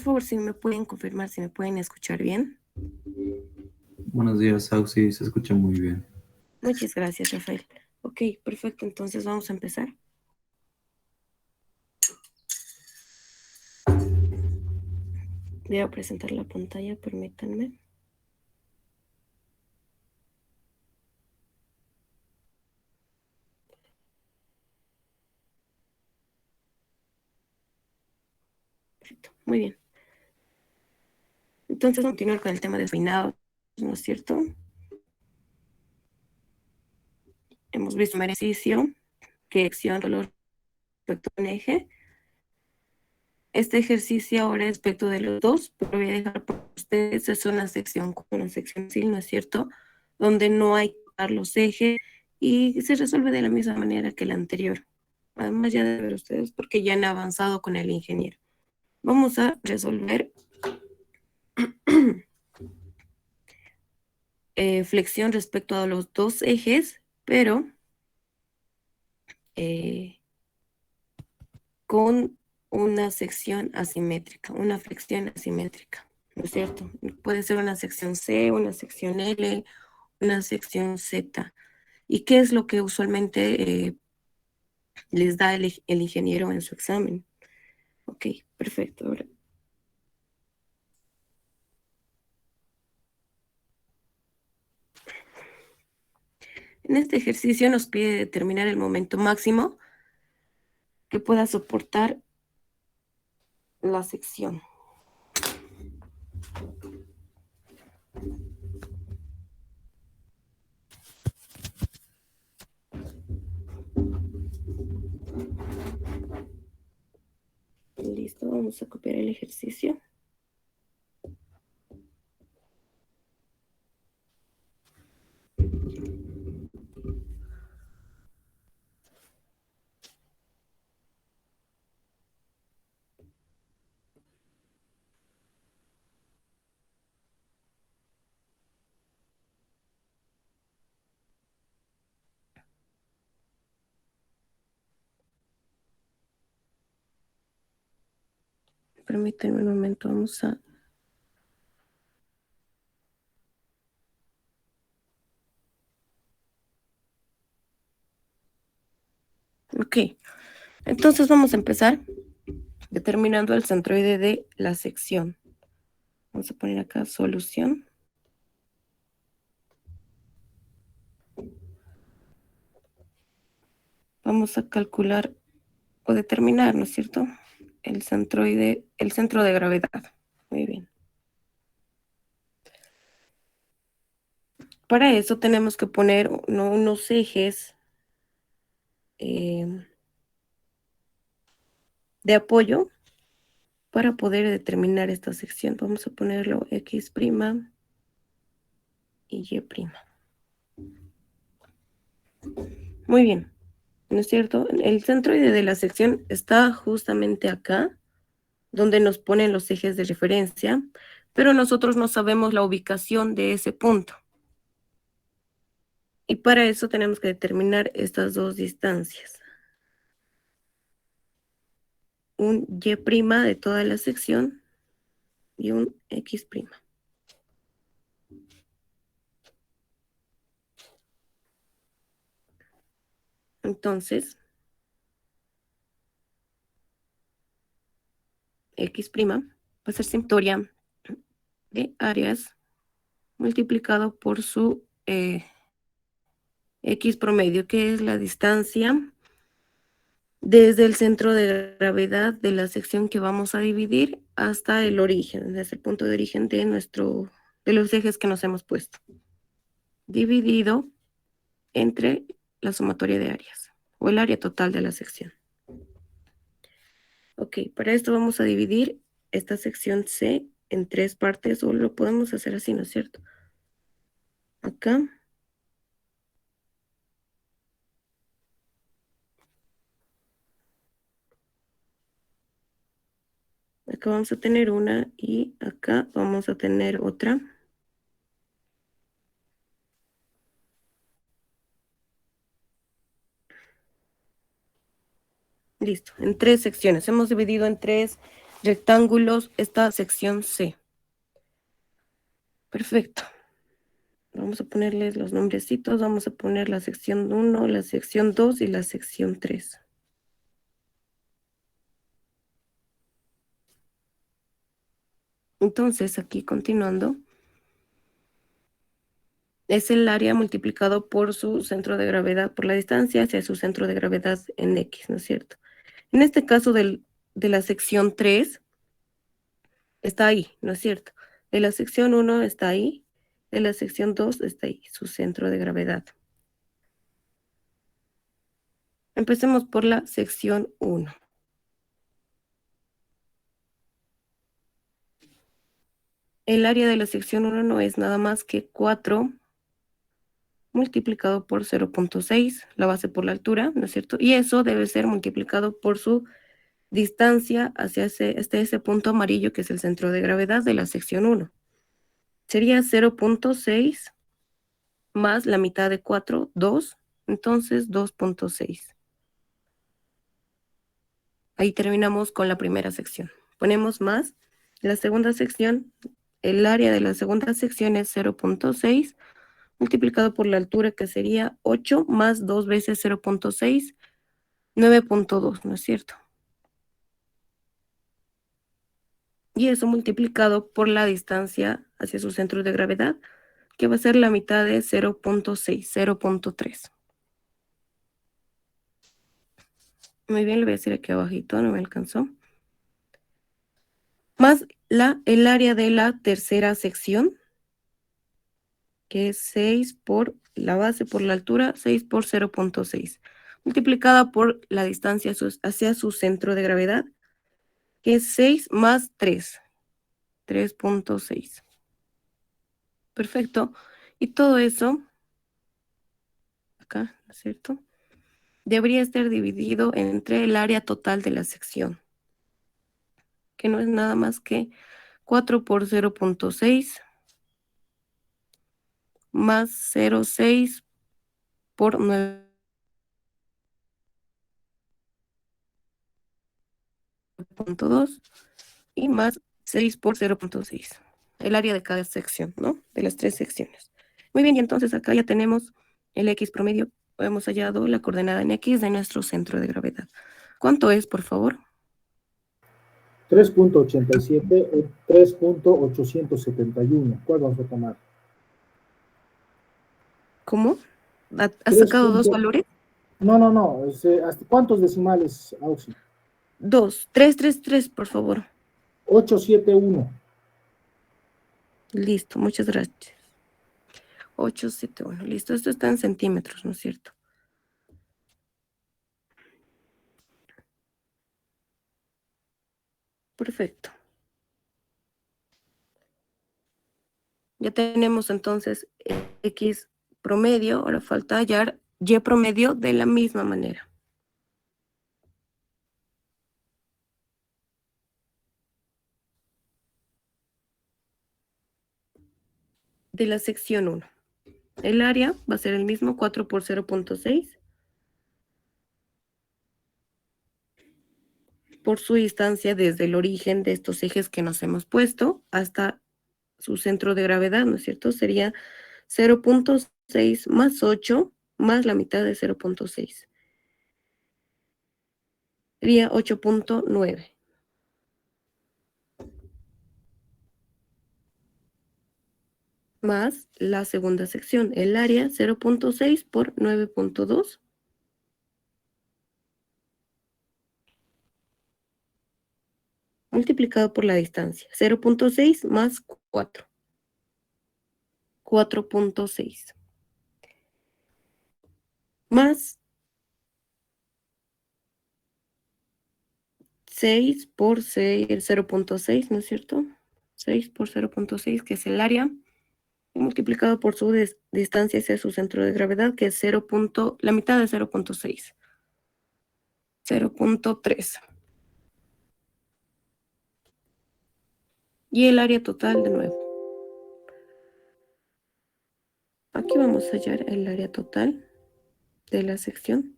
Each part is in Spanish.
favor, si me pueden confirmar, si me pueden escuchar bien. Buenos días, Auxi, se escucha muy bien. Muchas gracias, Rafael. Ok, perfecto, entonces vamos a empezar. Voy a presentar la pantalla, permítanme. Perfecto, muy bien. Entonces, vamos a continuar con el tema de peinados, ¿no es cierto? Hemos visto un ejercicio que acción dolor respecto a un eje. Este ejercicio ahora es respecto de los dos, pero voy a dejar por ustedes, es una sección fácil, ¿no es cierto? Donde no hay que tocar los ejes y se resuelve de la misma manera que la anterior. Además ya de ver ustedes porque ya han avanzado con el ingeniero. Vamos a resolver flexión respecto a los dos ejes, pero con una sección asimétrica, una flexión asimétrica, ¿no es cierto? Puede ser una sección C, una sección L, una sección Z. ¿Y qué es lo que usualmente les da el ingeniero en su examen? Ok, perfecto. Ahora, en este ejercicio nos pide determinar el momento máximo que pueda soportar la sección. Listo, vamos a copiar el ejercicio. Permítanme un momento, vamos a... Ok, entonces vamos a empezar determinando el centroide de la sección. Vamos a poner acá solución. Vamos a calcular o determinar, ¿no es cierto? El centroide, el centro de gravedad. Muy bien. Para eso tenemos que poner unos ejes de apoyo para poder determinar esta sección. Vamos a ponerlo X' y Y'. Muy bien, ¿no es cierto? El centroide de la sección está justamente acá, donde nos ponen los ejes de referencia, pero nosotros no sabemos la ubicación de ese punto. Y para eso tenemos que determinar estas dos distancias. Un Y' de toda la sección y un X'. Entonces, X' va a ser simtoria de áreas multiplicado por su X promedio, que es la distancia desde el centro de gravedad de la sección que vamos a dividir hasta el origen, desde el punto de origen de de los ejes que nos hemos puesto, dividido entre la sumatoria de áreas, o el área total de la sección. Ok, para esto vamos a dividir esta sección C en tres partes, o lo podemos hacer así, ¿no es cierto? Acá. Acá vamos a tener una y acá vamos a tener otra. Listo, en tres secciones. Hemos dividido en tres rectángulos esta sección C. Perfecto. Vamos a ponerles los nombrecitos. Vamos a poner la sección 1, la sección 2 y la sección 3. Entonces, aquí continuando, es el área multiplicado por su centro de gravedad, por la distancia hacia su centro de gravedad en X, ¿no es cierto? En este caso de la sección 3, está ahí, ¿no es cierto? De la sección 1 está ahí, de la sección 2 está ahí, su centro de gravedad. Empecemos por la sección 1. El área de la sección 1 no es nada más que 4 multiplicado por 0.6, la base por la altura, ¿no es cierto? Y eso debe ser multiplicado por su distancia hasta ese punto amarillo que es el centro de gravedad de la sección 1. Sería 0.6 más la mitad de 4, 2, entonces 2.6. Ahí terminamos con la primera sección. Ponemos más la segunda sección. El área de la segunda sección es 0.6 multiplicado por la altura, que sería 8 más 2 veces 0.6, 9.2, ¿no es cierto? Y eso multiplicado por la distancia hacia su centro de gravedad, que va a ser la mitad de 0.6, 0.3. Muy bien, le voy a decir aquí abajito, no me alcanzó. Más el área de la tercera sección, que es 6 por la base por la altura, 6 por 0.6, multiplicada por la distancia hacia su centro de gravedad, que es 6 más 3, 3.6. Perfecto. Y todo eso, acá, ¿no es cierto? Debería estar dividido entre el área total de la sección, que no es nada más que 4 por 0.6 más 0.6 por 9.2 y más 6 por 0.6. El área de cada sección, ¿no? De las tres secciones. Muy bien, y entonces acá ya tenemos el X promedio. Hemos hallado la coordenada en X de nuestro centro de gravedad. ¿Cuánto es, por favor? 3.87 o 3.871. ¿Cuál vamos a tomar? ¿Cómo? ¿Has 3. sacado dos valores? No. ¿Hasta cuántos decimales, Auxi? 2, 3, 3, 3, por favor. 871. Listo, muchas gracias. 871, listo. Esto está en centímetros, ¿no es cierto? Perfecto. Ya tenemos entonces X promedio, ahora falta hallar Y promedio de la misma manera. De la sección 1. El área va a ser el mismo, 4 por 0.6. Por su distancia desde el origen de estos ejes que nos hemos puesto hasta su centro de gravedad, ¿no es cierto? Sería 0.6 más 8 más la mitad de 0.6. Sería 8.9. Más la segunda sección, el área 0.6 por 9.2. Multiplicado por la distancia, 0.6 más 4. 4.6. Más 6 por 6, el 0.6, ¿no es cierto? 6 por 0.6, que es el área, multiplicado por su distancia hacia su centro de gravedad, que es 0. La mitad de 0.6. 0.3. Y el área total de nuevo. Aquí vamos a hallar el área total de la sección,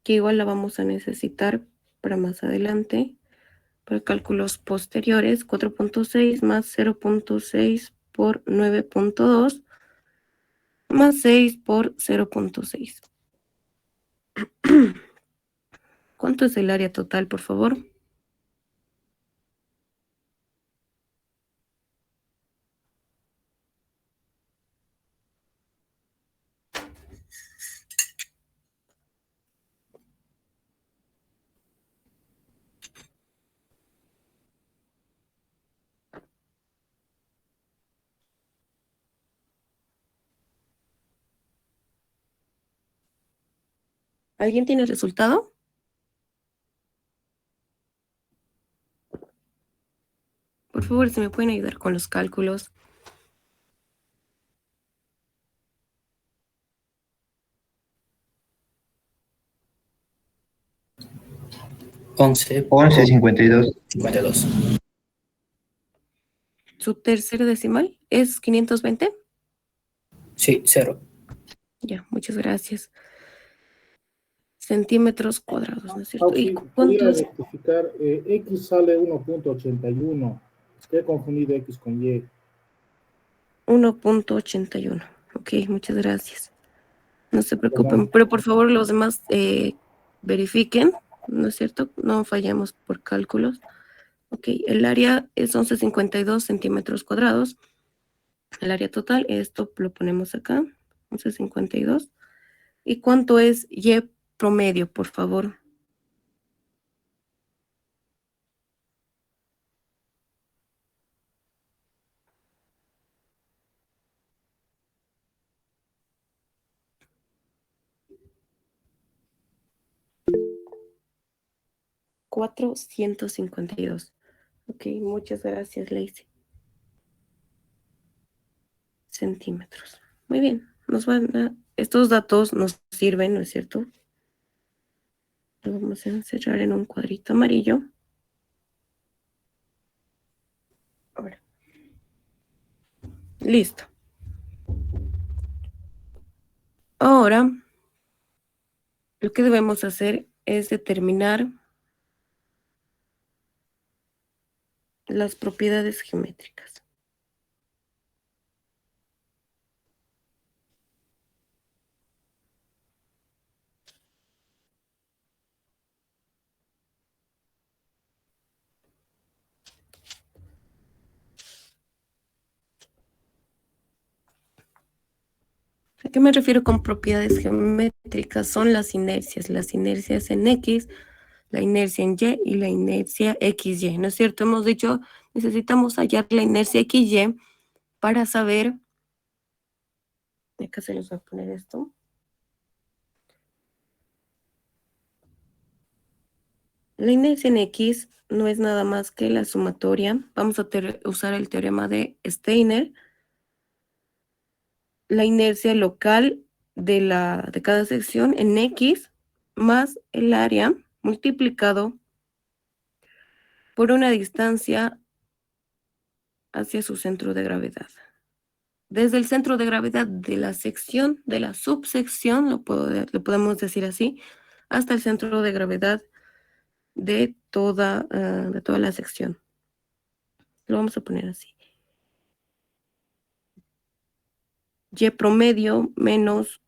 que igual la vamos a necesitar para más adelante. Para cálculos posteriores, 4.6 más 0.6 por 9.2 más 6 por 0.6. ¿Cuánto es el área total, por favor? ¿Alguien tiene el resultado? Por favor, si me pueden ayudar con los cálculos. 11.52. 52. ¿Su tercer decimal es 520? Sí, 0. Ya, muchas gracias. Centímetros cuadrados, ¿no es cierto? ¿Y Auxi, cuánto pudiera es? rectificar, X sale 1.81. He confundido X con Y. 1.81. Ok, muchas gracias. No se preocupen, Perdón. pero por favor los demás verifiquen, ¿no es cierto? No fallamos por cálculos. Ok, el área es 11.52 centímetros cuadrados. El área total, esto lo ponemos acá, 11.52. ¿Y cuánto es Y promedio, por favor? $452. Ok, muchas gracias, Lacey. Centímetros. Muy bien, estos datos nos sirven, ¿no es cierto? Lo vamos a encerrar en un cuadrito amarillo. Ahora. Listo. Ahora, lo que debemos hacer es determinar las propiedades geométricas. ¿A qué me refiero con propiedades geométricas? Son las inercias en X, la inercia en Y y la inercia XY, ¿no es cierto? Hemos dicho, necesitamos hallar la inercia XY para saber, acá se les va a poner esto, la inercia en X no es nada más que la sumatoria, vamos a usar el teorema de Steiner, la inercia local de cada sección en X más el área multiplicado por una distancia hacia su centro de gravedad. Desde el centro de gravedad de la sección, de la subsección, lo podemos decir así, hasta el centro de gravedad de toda la sección. Lo vamos a poner así. Y promedio menos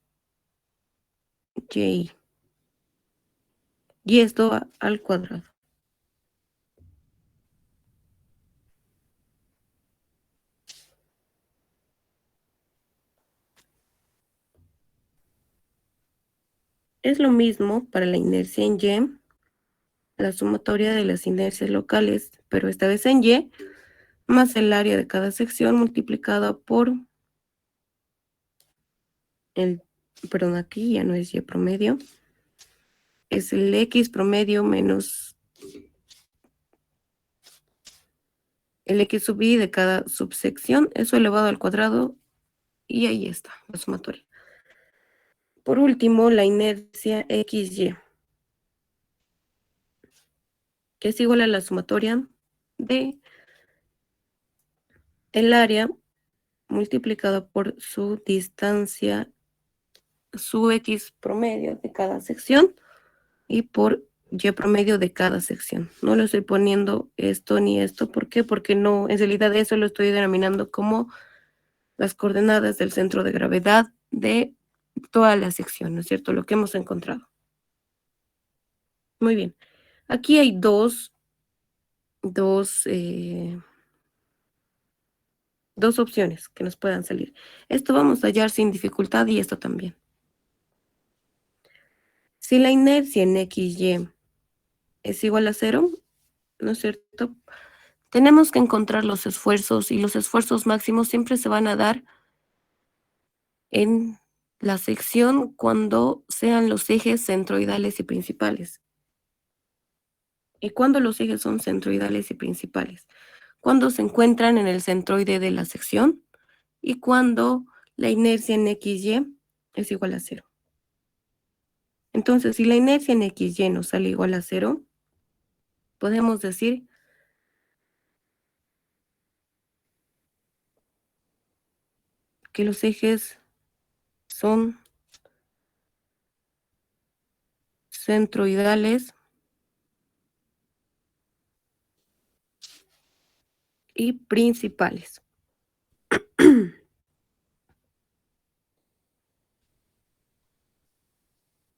Y. Y esto al cuadrado. Es lo mismo para la inercia en Y, la sumatoria de las inercias locales, pero esta vez en Y, más el área de cada sección multiplicada por perdón, aquí ya no es Y promedio, es el X promedio menos el X sub Y de cada subsección, eso elevado al cuadrado, y ahí está, la sumatoria. Por último, la inercia XY, que es igual a la sumatoria de el área multiplicada por su distancia, su X promedio de cada sección, y por Y promedio de cada sección. No le estoy poniendo esto ni esto. ¿Por qué? Porque no, en realidad eso lo estoy denominando como las coordenadas del centro de gravedad de toda la sección, ¿no es cierto? Lo que hemos encontrado. Muy bien. Aquí hay dos opciones que nos puedan salir. Esto vamos a hallar sin dificultad y esto también. Si la inercia en XY es igual a 0, ¿no es cierto? Tenemos que encontrar los esfuerzos y los esfuerzos máximos siempre se van a dar en la sección cuando sean los ejes centroidales y principales. ¿Y cuando los ejes son centroidales y principales? Cuando se encuentran en el centroide de la sección y cuando la inercia en XY es igual a 0. Entonces, si la inercia en XY nos sale igual a 0, podemos decir que los ejes son centroidales y principales.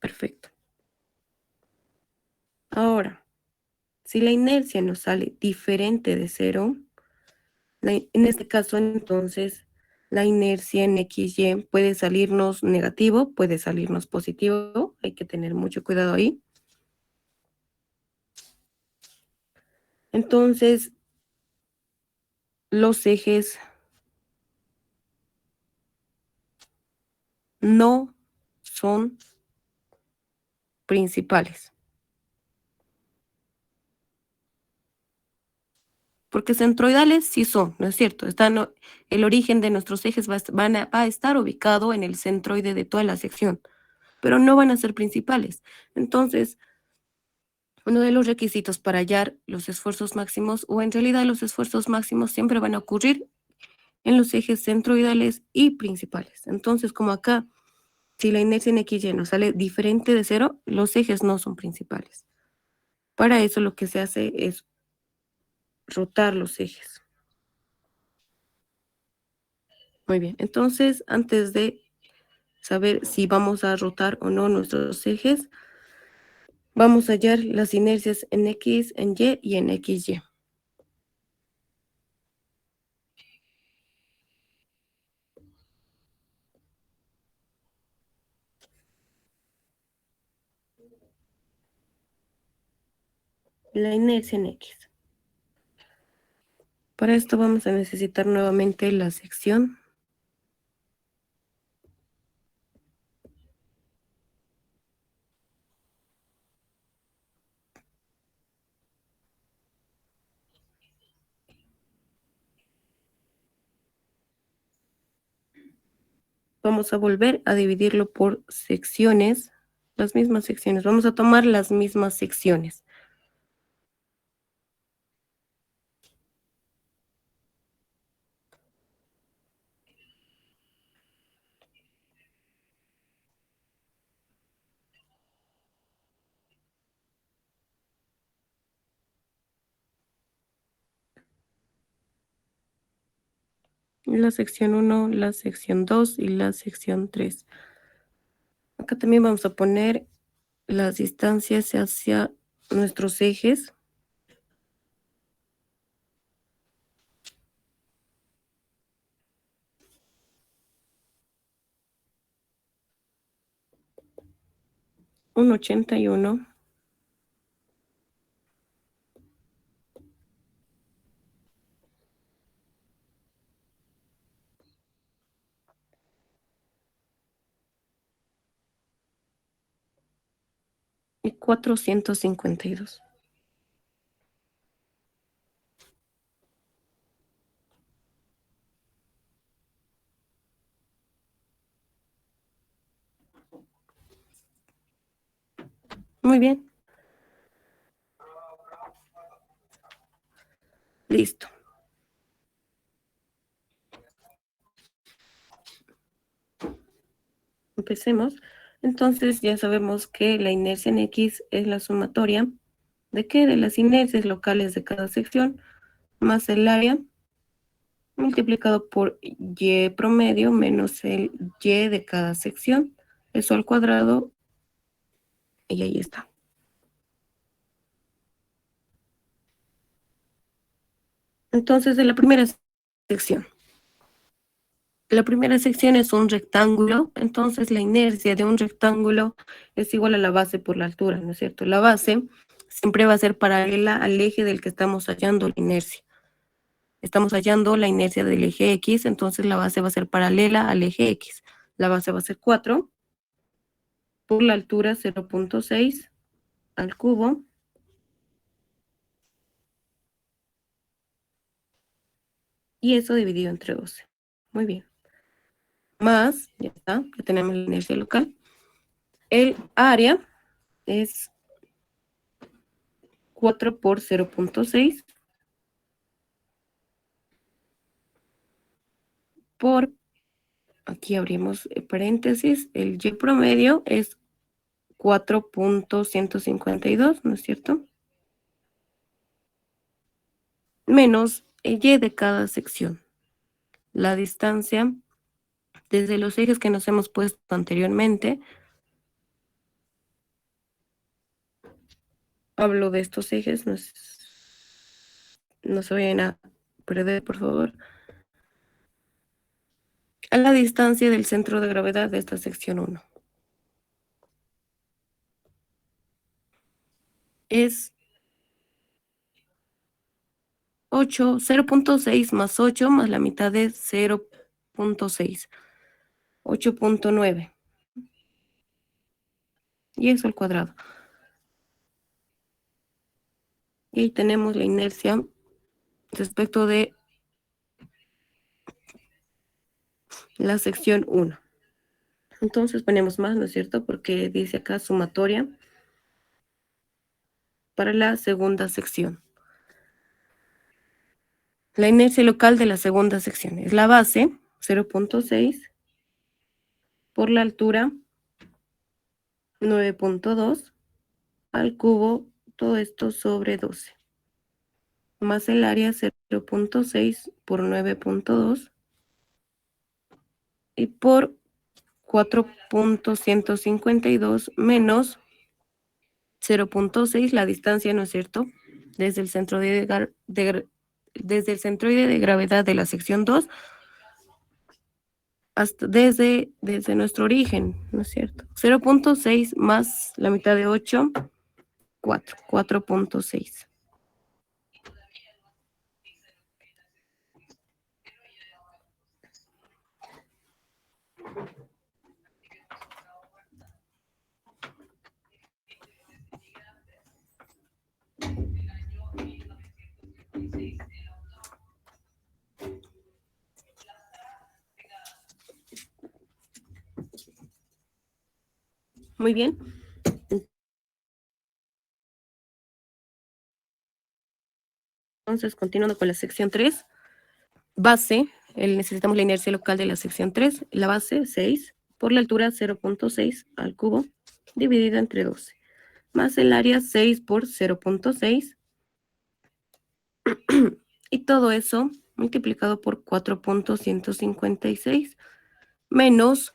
Perfecto. Ahora, si la inercia nos sale diferente de 0, en este caso entonces la inercia en XY puede salirnos negativo, puede salirnos positivo, hay que tener mucho cuidado ahí. Entonces, los ejes no son principales. Porque centroidales sí son, ¿no es cierto? El origen de nuestros ejes va a estar ubicado en el centroide de toda la sección, pero no van a ser principales. Entonces, uno de los requisitos para hallar los esfuerzos máximos, o en realidad los esfuerzos máximos siempre van a ocurrir en los ejes centroidales y principales. Entonces, como acá, si la inercia en XY nos sale diferente de 0, los ejes no son principales. Para eso lo que se hace es rotar los ejes. Muy bien, entonces antes de saber si vamos a rotar o no nuestros ejes, vamos a hallar las inercias en X, en Y y en XY. La inercia en X. Para esto vamos a necesitar nuevamente la sección. Vamos a volver a dividirlo por secciones, las mismas secciones. Vamos a tomar las mismas secciones. La sección 1, la sección 2 y la sección 3. Acá también vamos a poner las distancias hacia nuestros ejes. Un 81. Y 452. Muy bien. Listo. Empecemos. Entonces ya sabemos que la inercia en X es la sumatoria de qué, de las inercias locales de cada sección más el área multiplicado por Y promedio menos el Y de cada sección, eso al cuadrado, y ahí está. Entonces, de la primera sección. La primera sección es un rectángulo, entonces la inercia de un rectángulo es igual a la base por la altura, ¿no es cierto? La base siempre va a ser paralela al eje del que estamos hallando la inercia. Estamos hallando la inercia del eje X, entonces la base va a ser paralela al eje X. La base va a ser 4 por la altura 0.6 al cubo y eso dividido entre 12. Muy bien. Más, ya está, ya tenemos la inercia local. El área es 4 por 0.6 por, aquí abrimos paréntesis, el Y promedio es 4.152, ¿no es cierto? Menos el Y de cada sección. La distancia desde los ejes que nos hemos puesto anteriormente. Hablo de estos ejes, no se vayan a perder, por favor. A la distancia del centro de gravedad de esta sección 1. Es 0.6 más 8 más la mitad de 0.6. 8.9. Y eso al cuadrado. Y ahí tenemos la inercia respecto de la sección 1. Entonces ponemos más, ¿no es cierto? Porque dice acá sumatoria para la segunda sección. La inercia local de la segunda sección es la base, 0.6, por la altura, 9.2, al cubo, todo esto sobre 12. Más el área, 0.6 por 9.2, y por 4.152 menos 0.6, la distancia, ¿no es cierto? Desde el centroide de gravedad de la sección 2 hasta desde nuestro origen, ¿no es cierto? 0.6 más la mitad de 8, 4.6. Muy bien. Entonces, continuando con la sección 3, base, necesitamos la inercia local de la sección 3, la base 6, por la altura 0.6 al cubo, dividido entre 12, más el área 6 por 0.6, y todo eso multiplicado por 4.156, menos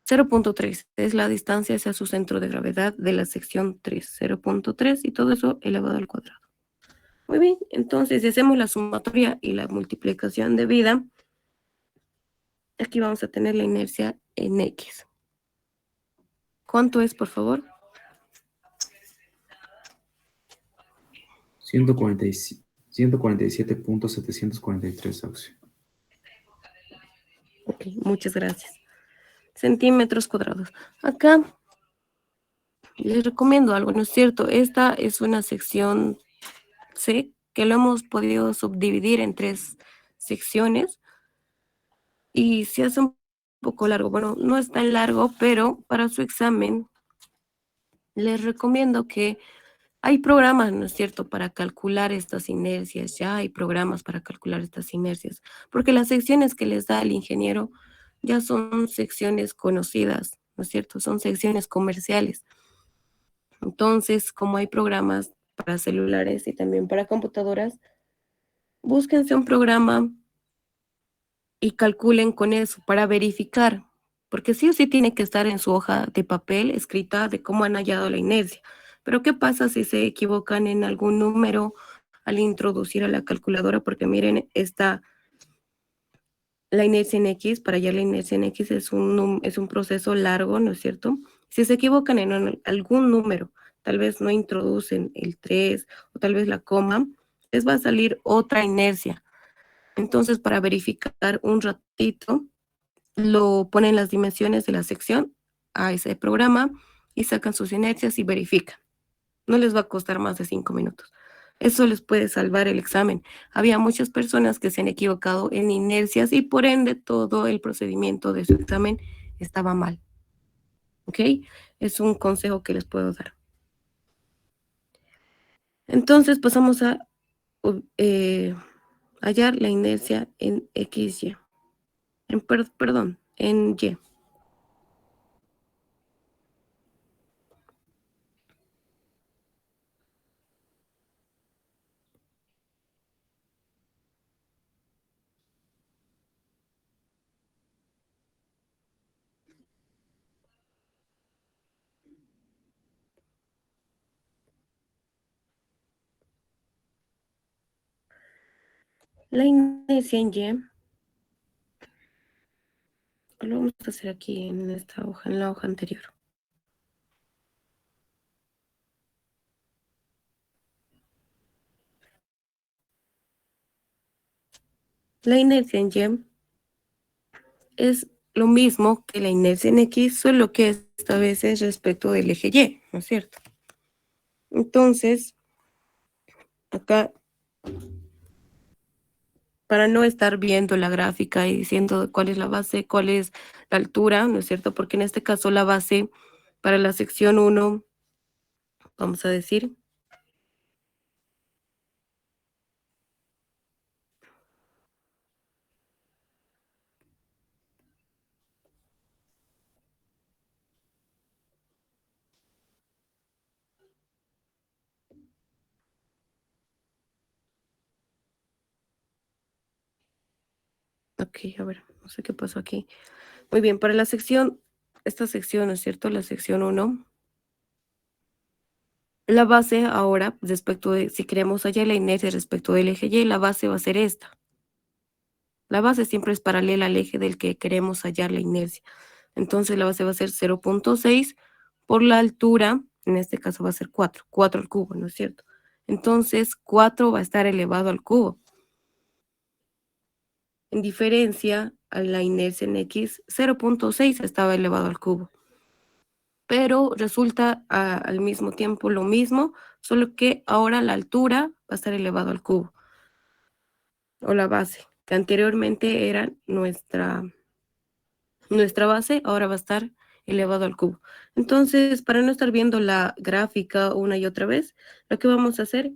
0.3, es la distancia hacia su centro de gravedad de la sección 3, 0.3, y todo eso elevado al cuadrado. Muy bien, entonces si hacemos la sumatoria y la multiplicación de vida, aquí vamos a tener la inercia en X. ¿Cuánto es, por favor? 147.743, Auxi. Ok, muchas gracias. Centímetros cuadrados. Acá les recomiendo algo, ¿no es cierto? Esta es una sección C que lo hemos podido subdividir en 3 secciones y se hace un poco largo. Bueno, no es tan largo, pero para su examen les recomiendo que hay programas, ¿no es cierto?, para calcular estas inercias. Ya hay programas para calcular estas inercias, porque las secciones que les da el ingeniero ya son secciones conocidas, ¿no es cierto? Son secciones comerciales. Entonces, como hay programas para celulares y también para computadoras, búsquense un programa y calculen con eso para verificar, porque sí o sí tiene que estar en su hoja de papel escrita de cómo han hallado la inercia. Pero ¿qué pasa si se equivocan en algún número al introducir a la calculadora? Porque miren, la inercia en X, para hallar la inercia en X es un proceso largo, ¿no es cierto? Si se equivocan en algún número, tal vez no introducen el 3 o tal vez la coma, les va a salir otra inercia. Entonces, para verificar un ratito, lo ponen las dimensiones de la sección a ese programa y sacan sus inercias y verifican. No les va a costar más de 5 minutos. Eso les puede salvar el examen. Había muchas personas que se han equivocado en inercias y por ende todo el procedimiento de su examen estaba mal. ¿Ok? Es un consejo que les puedo dar. Entonces pasamos a hallar la inercia en XY. Perdón, en Y. La inercia en Y lo vamos a hacer aquí en esta hoja, en la hoja anterior. La inercia en Y es lo mismo que la inercia en X, solo que esta vez es respecto del eje Y, ¿no es cierto? Entonces, acá, para no estar viendo la gráfica y diciendo cuál es la base, cuál es la altura, ¿no es cierto? Porque en este caso la base para la sección 1, vamos a decir, ok, a ver, no sé qué pasó aquí. Muy bien, para la sección, esta sección, ¿no es cierto? La sección 1, la base ahora, respecto de, si queremos hallar la inercia respecto del eje Y, la base va a ser esta. La base siempre es paralela al eje del que queremos hallar la inercia. Entonces la base va a ser 0.6 por la altura, en este caso va a ser 4, 4 al cubo, ¿no es cierto? Entonces 4 va a estar elevado al cubo. En diferencia a la inercia en X, 0.6 estaba elevado al cubo. Pero resulta al mismo tiempo lo mismo, solo que ahora la altura va a estar elevado al cubo. O la base, que anteriormente era nuestra base, ahora va a estar elevado al cubo. Entonces, para no estar viendo la gráfica una y otra vez, lo que vamos a hacer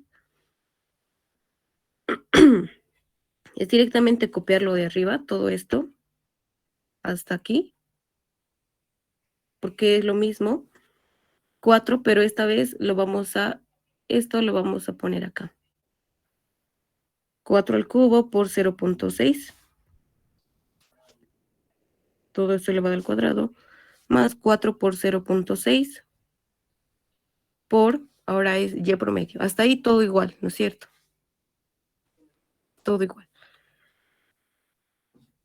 es directamente copiarlo de arriba, todo esto, hasta aquí, porque es lo mismo, 4, pero esta vez esto lo vamos a poner acá. 4 al cubo por 0.6. Todo esto elevado al cuadrado, más 4 por 0.6 por, ahora es Y promedio. Hasta ahí todo igual, ¿no es cierto? Todo igual.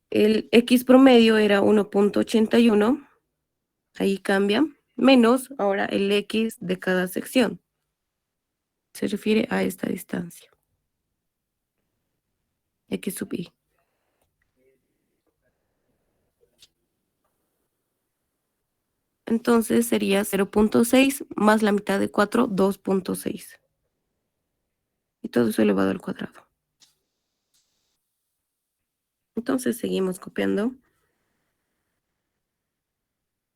El X promedio era 1.81, ahí cambia, menos ahora el X de cada sección. Se refiere a esta distancia. X sub Y. Entonces sería 0.6 más la mitad de 4, 2.6. Y todo eso elevado al cuadrado. Entonces seguimos copiando.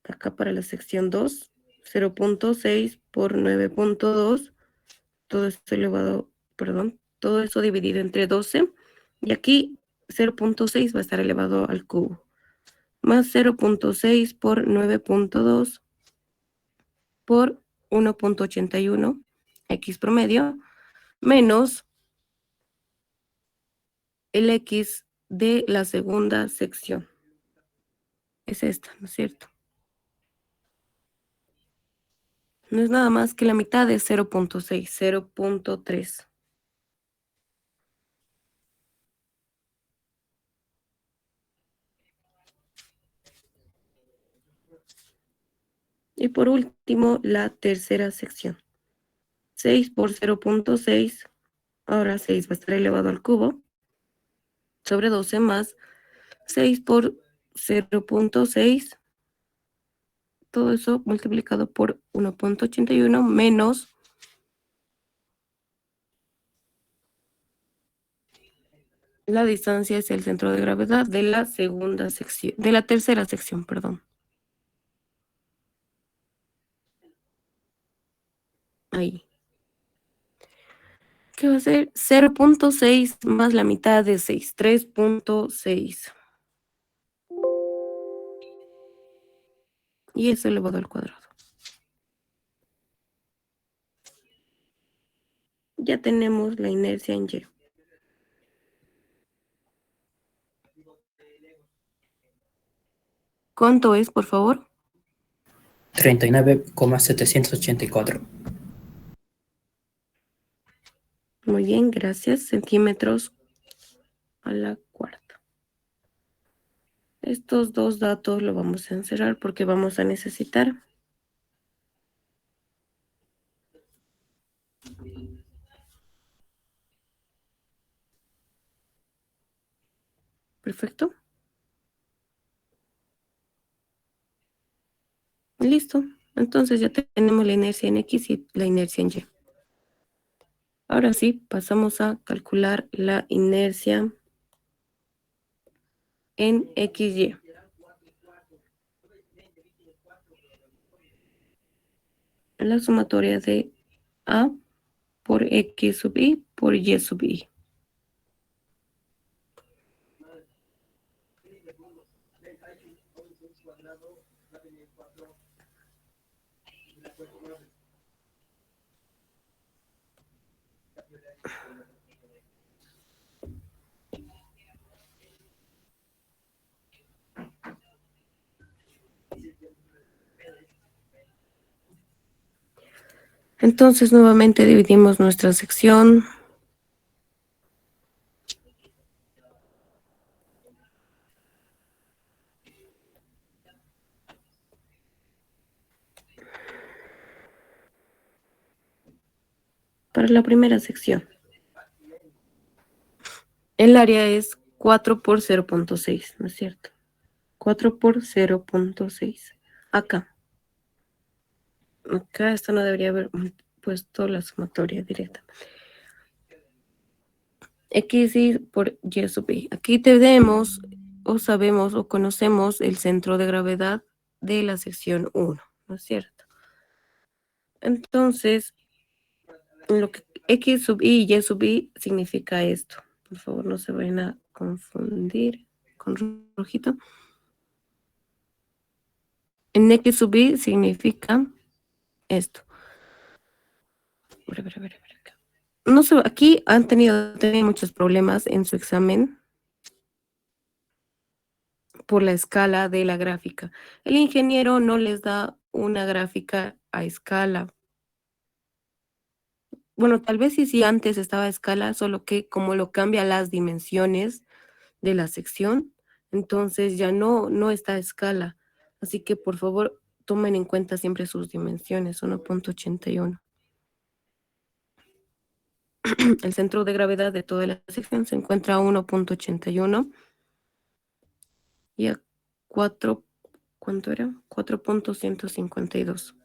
Acá para la sección 2, 0.6 por 9.2, todo esto elevado, perdón, todo eso dividido entre 12, y aquí 0.6 va a estar elevado al cubo. más 0.6 por 9.2 por 1.81 x promedio menos el x de la segunda sección. Es esta, ¿no es cierto? No es nada más que la mitad de 0.6, 0.3. Y por último, la tercera sección. 6 por 0.6, ahora 6 va a estar elevado al cubo, sobre 12 más 6 por 0.6, todo eso multiplicado por 1.81 menos la distancia hacia el centro de gravedad de la segunda sección, de la tercera sección, perdón. Ahí. ¿Qué va a ser? 0.6 más la mitad de 6, 3.6. Y eso elevado al cuadrado. Ya tenemos la inercia en Y. ¿Cuánto es, por favor? 39,784. Muy bien, gracias. Centímetros a la cuarta. Estos dos datos lo vamos a encerrar porque vamos a necesitar. Perfecto. Listo. Entonces ya tenemos la inercia en X y la inercia en Y. Ahora sí, pasamos a calcular la inercia en XY. La sumatoria de A por X sub Y por Y sub Y. Entonces nuevamente dividimos nuestra sección. Para la primera sección. El área es 4 por 0.6, ¿no es cierto? 4 por 0.6. Acá. Acá esto no debería haber puesto la sumatoria directa. XY por Y sub Y. Aquí tenemos, o sabemos, o conocemos el centro de gravedad de la sección 1, ¿no es cierto? Entonces, lo que X sub Y y Y sub Y significa esto. Por favor, no se vayan a confundir con rojito. En X sub Y significa esto. A ver acá. No sé, aquí han tenido muchos problemas en su examen por la escala de la gráfica. El ingeniero no les da una gráfica a escala. Bueno, tal vez sí antes estaba a escala, solo que como lo cambia las dimensiones de la sección, entonces ya no está a escala. Así que por favor tomen en cuenta siempre sus dimensiones, 1.81. El centro de gravedad de toda la sección se encuentra a 1.81 y a 4, ¿cuánto era? 4.152.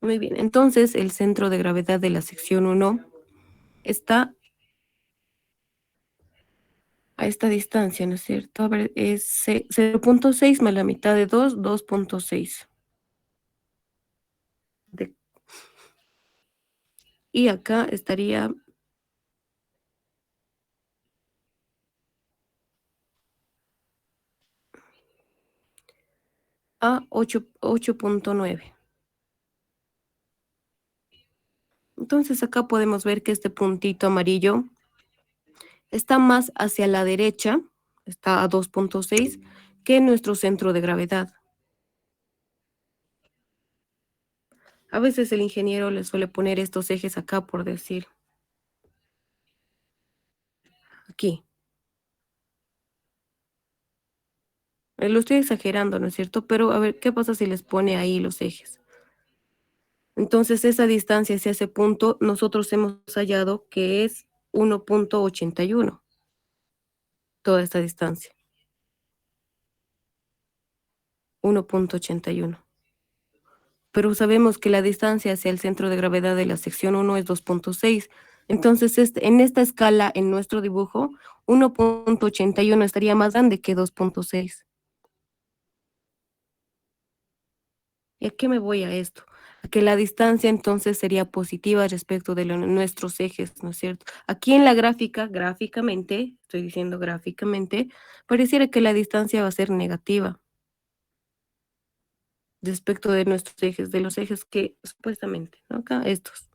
Muy bien, entonces el centro de gravedad de la sección 1 está a esta distancia, ¿no es cierto? A ver, es 0.6 más la mitad de 2, 2.6. Y acá estaría a 8.9. Entonces acá podemos ver que este puntito amarillo está más hacia la derecha, está a 2.6, que nuestro centro de gravedad. A veces el ingeniero le suele poner estos ejes acá, por decir. Aquí. Lo estoy exagerando, ¿no es cierto? Pero a ver, ¿qué pasa si les pone ahí los ejes? Entonces, esa distancia hacia ese punto, nosotros hemos hallado que es 1.81. Toda esta distancia. 1.81. Pero sabemos que la distancia hacia el centro de gravedad de la sección 1 es 2.6. Entonces, en esta escala, en nuestro dibujo, 1.81 estaría más grande que 2.6. ¿Y a qué me voy a esto? A que la distancia entonces sería positiva respecto de nuestros ejes, ¿no es cierto? Aquí en la gráfica, gráficamente, estoy diciendo gráficamente, pareciera que la distancia va a ser negativa respecto de nuestros ejes, de los ejes que supuestamente, ¿no? Acá estos.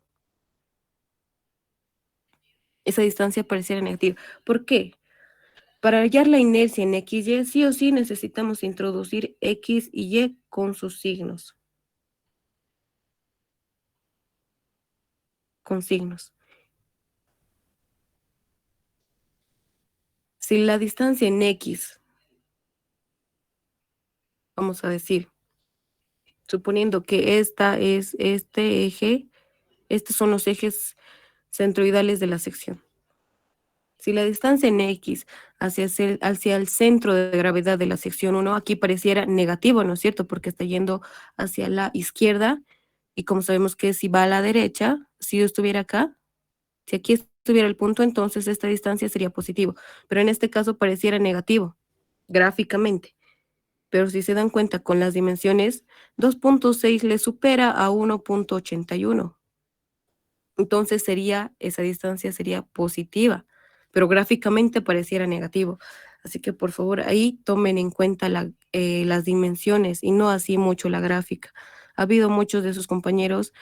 Esa distancia pareciera negativa. ¿Por qué? Para hallar la inercia en XY, sí o sí necesitamos introducir X y Y con sus signos. Con signos. Si la distancia en X, vamos a decir, suponiendo que esta es este eje, estos son los ejes centroidales de la sección. Si la distancia en X hacia el centro de gravedad de la sección 1, aquí pareciera negativo, ¿no es cierto? Porque está yendo hacia la izquierda, y como sabemos que si va a la derecha, si yo estuviera acá, si aquí estuviera el punto, entonces esta distancia sería positivo. Pero en este caso pareciera negativo, gráficamente. Pero si se dan cuenta con las dimensiones, 2.6 le supera a 1.81. Entonces esa distancia sería positiva, pero gráficamente pareciera negativo. Así que por favor ahí tomen en cuenta las dimensiones y no así mucho la gráfica. Ha habido muchos de sus compañeros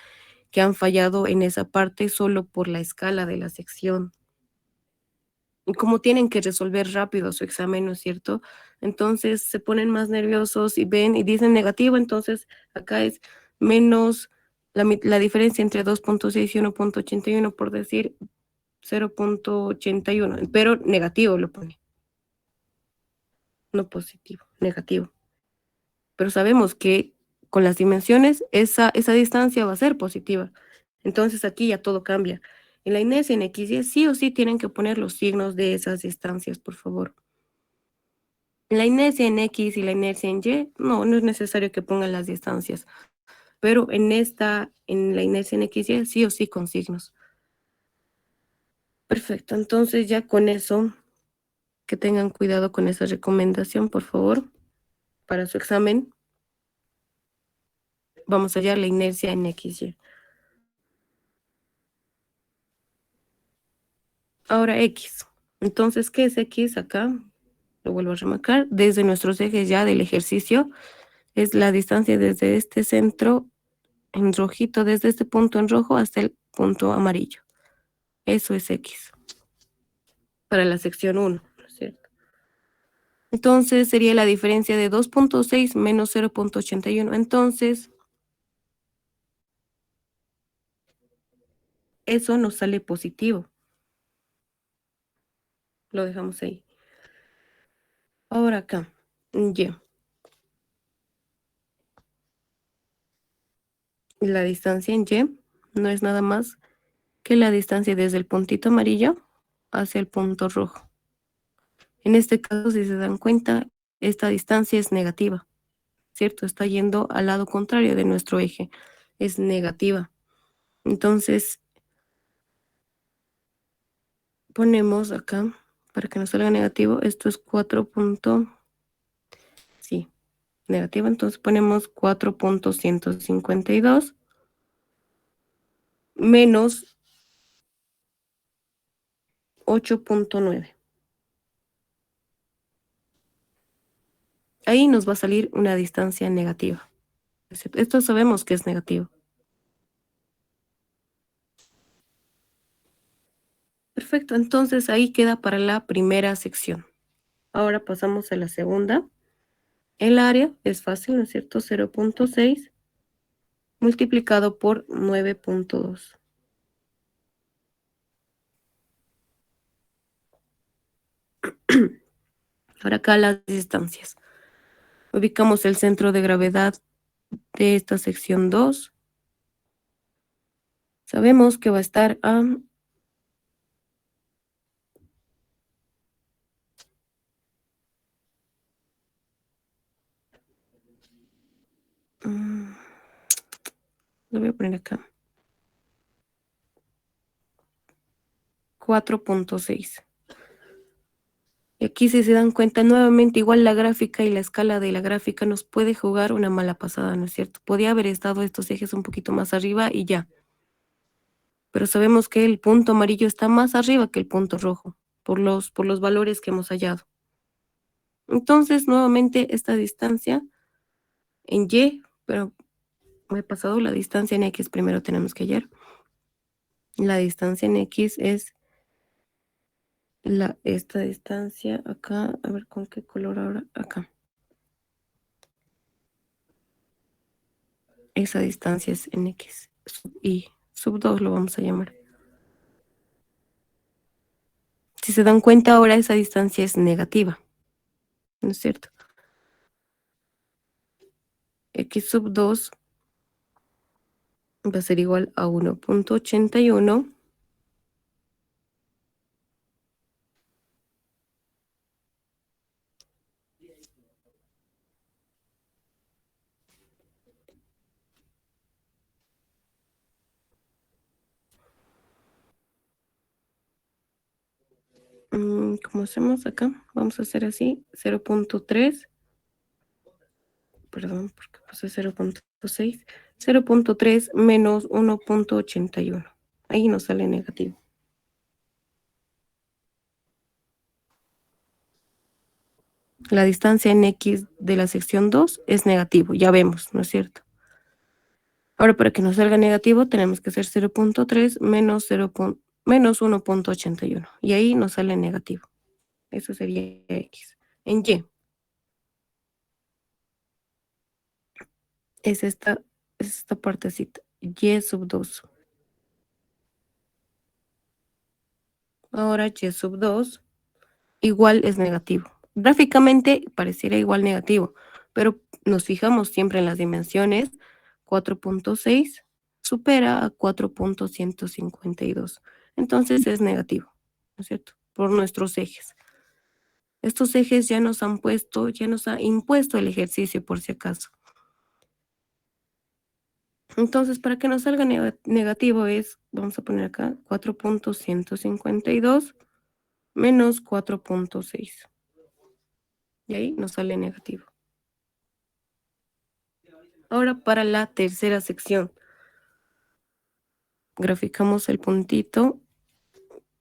que han fallado en esa parte solo por la escala de la sección. Y como tienen que resolver rápido su examen, ¿no es cierto? Entonces se ponen más nerviosos y ven y dicen negativo, entonces acá es menos la diferencia entre 2.6 y 1.81, por decir 0.81, pero negativo lo pone, no positivo, negativo. Pero sabemos que con las dimensiones esa distancia va a ser positiva. Entonces aquí ya todo cambia. En la inercia en XY sí o sí tienen que poner los signos de esas distancias, por favor. En la inercia en X y la inercia en Y, no es necesario que pongan las distancias. Pero en la inercia en XY, sí o sí con signos. Perfecto, entonces ya con eso, que tengan cuidado con esa recomendación, por favor, para su examen. Vamos a hallar la inercia en XY. Ahora X. Entonces, ¿qué es X acá? Lo vuelvo a remarcar. Desde nuestros ejes ya del ejercicio, es la distancia desde este centro en rojito, desde este punto en rojo hasta el punto amarillo. Eso es X. Para la sección 1, ¿no es cierto? Entonces sería la diferencia de 2.6 menos 0.81. Entonces, eso nos sale positivo. Lo dejamos ahí. Ahora acá, Y. La distancia en Y no es nada más que la distancia desde el puntito amarillo hacia el punto rojo. En este caso, si se dan cuenta, esta distancia es negativa, ¿cierto? Está yendo al lado contrario de nuestro eje, es negativa. Entonces, ponemos acá, para que nos salga negativo, esto es 4. Sí, negativo, entonces ponemos 4.152 menos 8.9. Ahí nos va a salir una distancia negativa. Esto sabemos que es negativo. Perfecto, entonces ahí queda para la primera sección. Ahora pasamos a la segunda. El área es fácil, ¿no es cierto? 0.6 multiplicado por 9.2. Ahora acá las distancias. Ubicamos el centro de gravedad de esta sección 2. Sabemos que va a estar a lo voy a poner acá. 4.6. Y aquí, si se dan cuenta, nuevamente igual la gráfica y la escala de la gráfica nos puede jugar una mala pasada, ¿no es cierto? Podía haber estado estos ejes un poquito más arriba y ya. Pero sabemos que el punto amarillo está más arriba que el punto rojo, por los valores que hemos hallado. Entonces, nuevamente, esta distancia en Y, pero me he pasado la distancia en X, primero tenemos que hallar. La distancia en X es esta distancia acá, a ver con qué color ahora, acá. Esa distancia es en X, y sub 2 lo vamos a llamar. Si se dan cuenta ahora esa distancia es negativa, ¿no es cierto? X sub 2 va a ser igual a 1.81 ¿cómo hacemos acá? Vamos a hacer así, 0.3, perdón, porque puse 0.6, 0.3 menos 1.81. Ahí nos sale negativo. La distancia en X de la sección 2 es negativo, ya vemos, ¿no es cierto? Ahora, para que nos salga negativo, tenemos que hacer 0.3 menos 1.81. Y ahí nos sale negativo. Eso sería X. En Y es esta partecita. Y sub 2. Ahora Y sub 2 igual es negativo. Gráficamente pareciera igual negativo, pero nos fijamos siempre en las dimensiones. 4.6 supera a 4.152. Entonces es negativo, ¿no es cierto? Por nuestros ejes. Estos ejes ya nos ha impuesto el ejercicio por si acaso. Entonces, para que nos salga negativo vamos a poner acá 4.152 menos 4.6. Y ahí nos sale negativo. Ahora para la tercera sección. Graficamos el puntito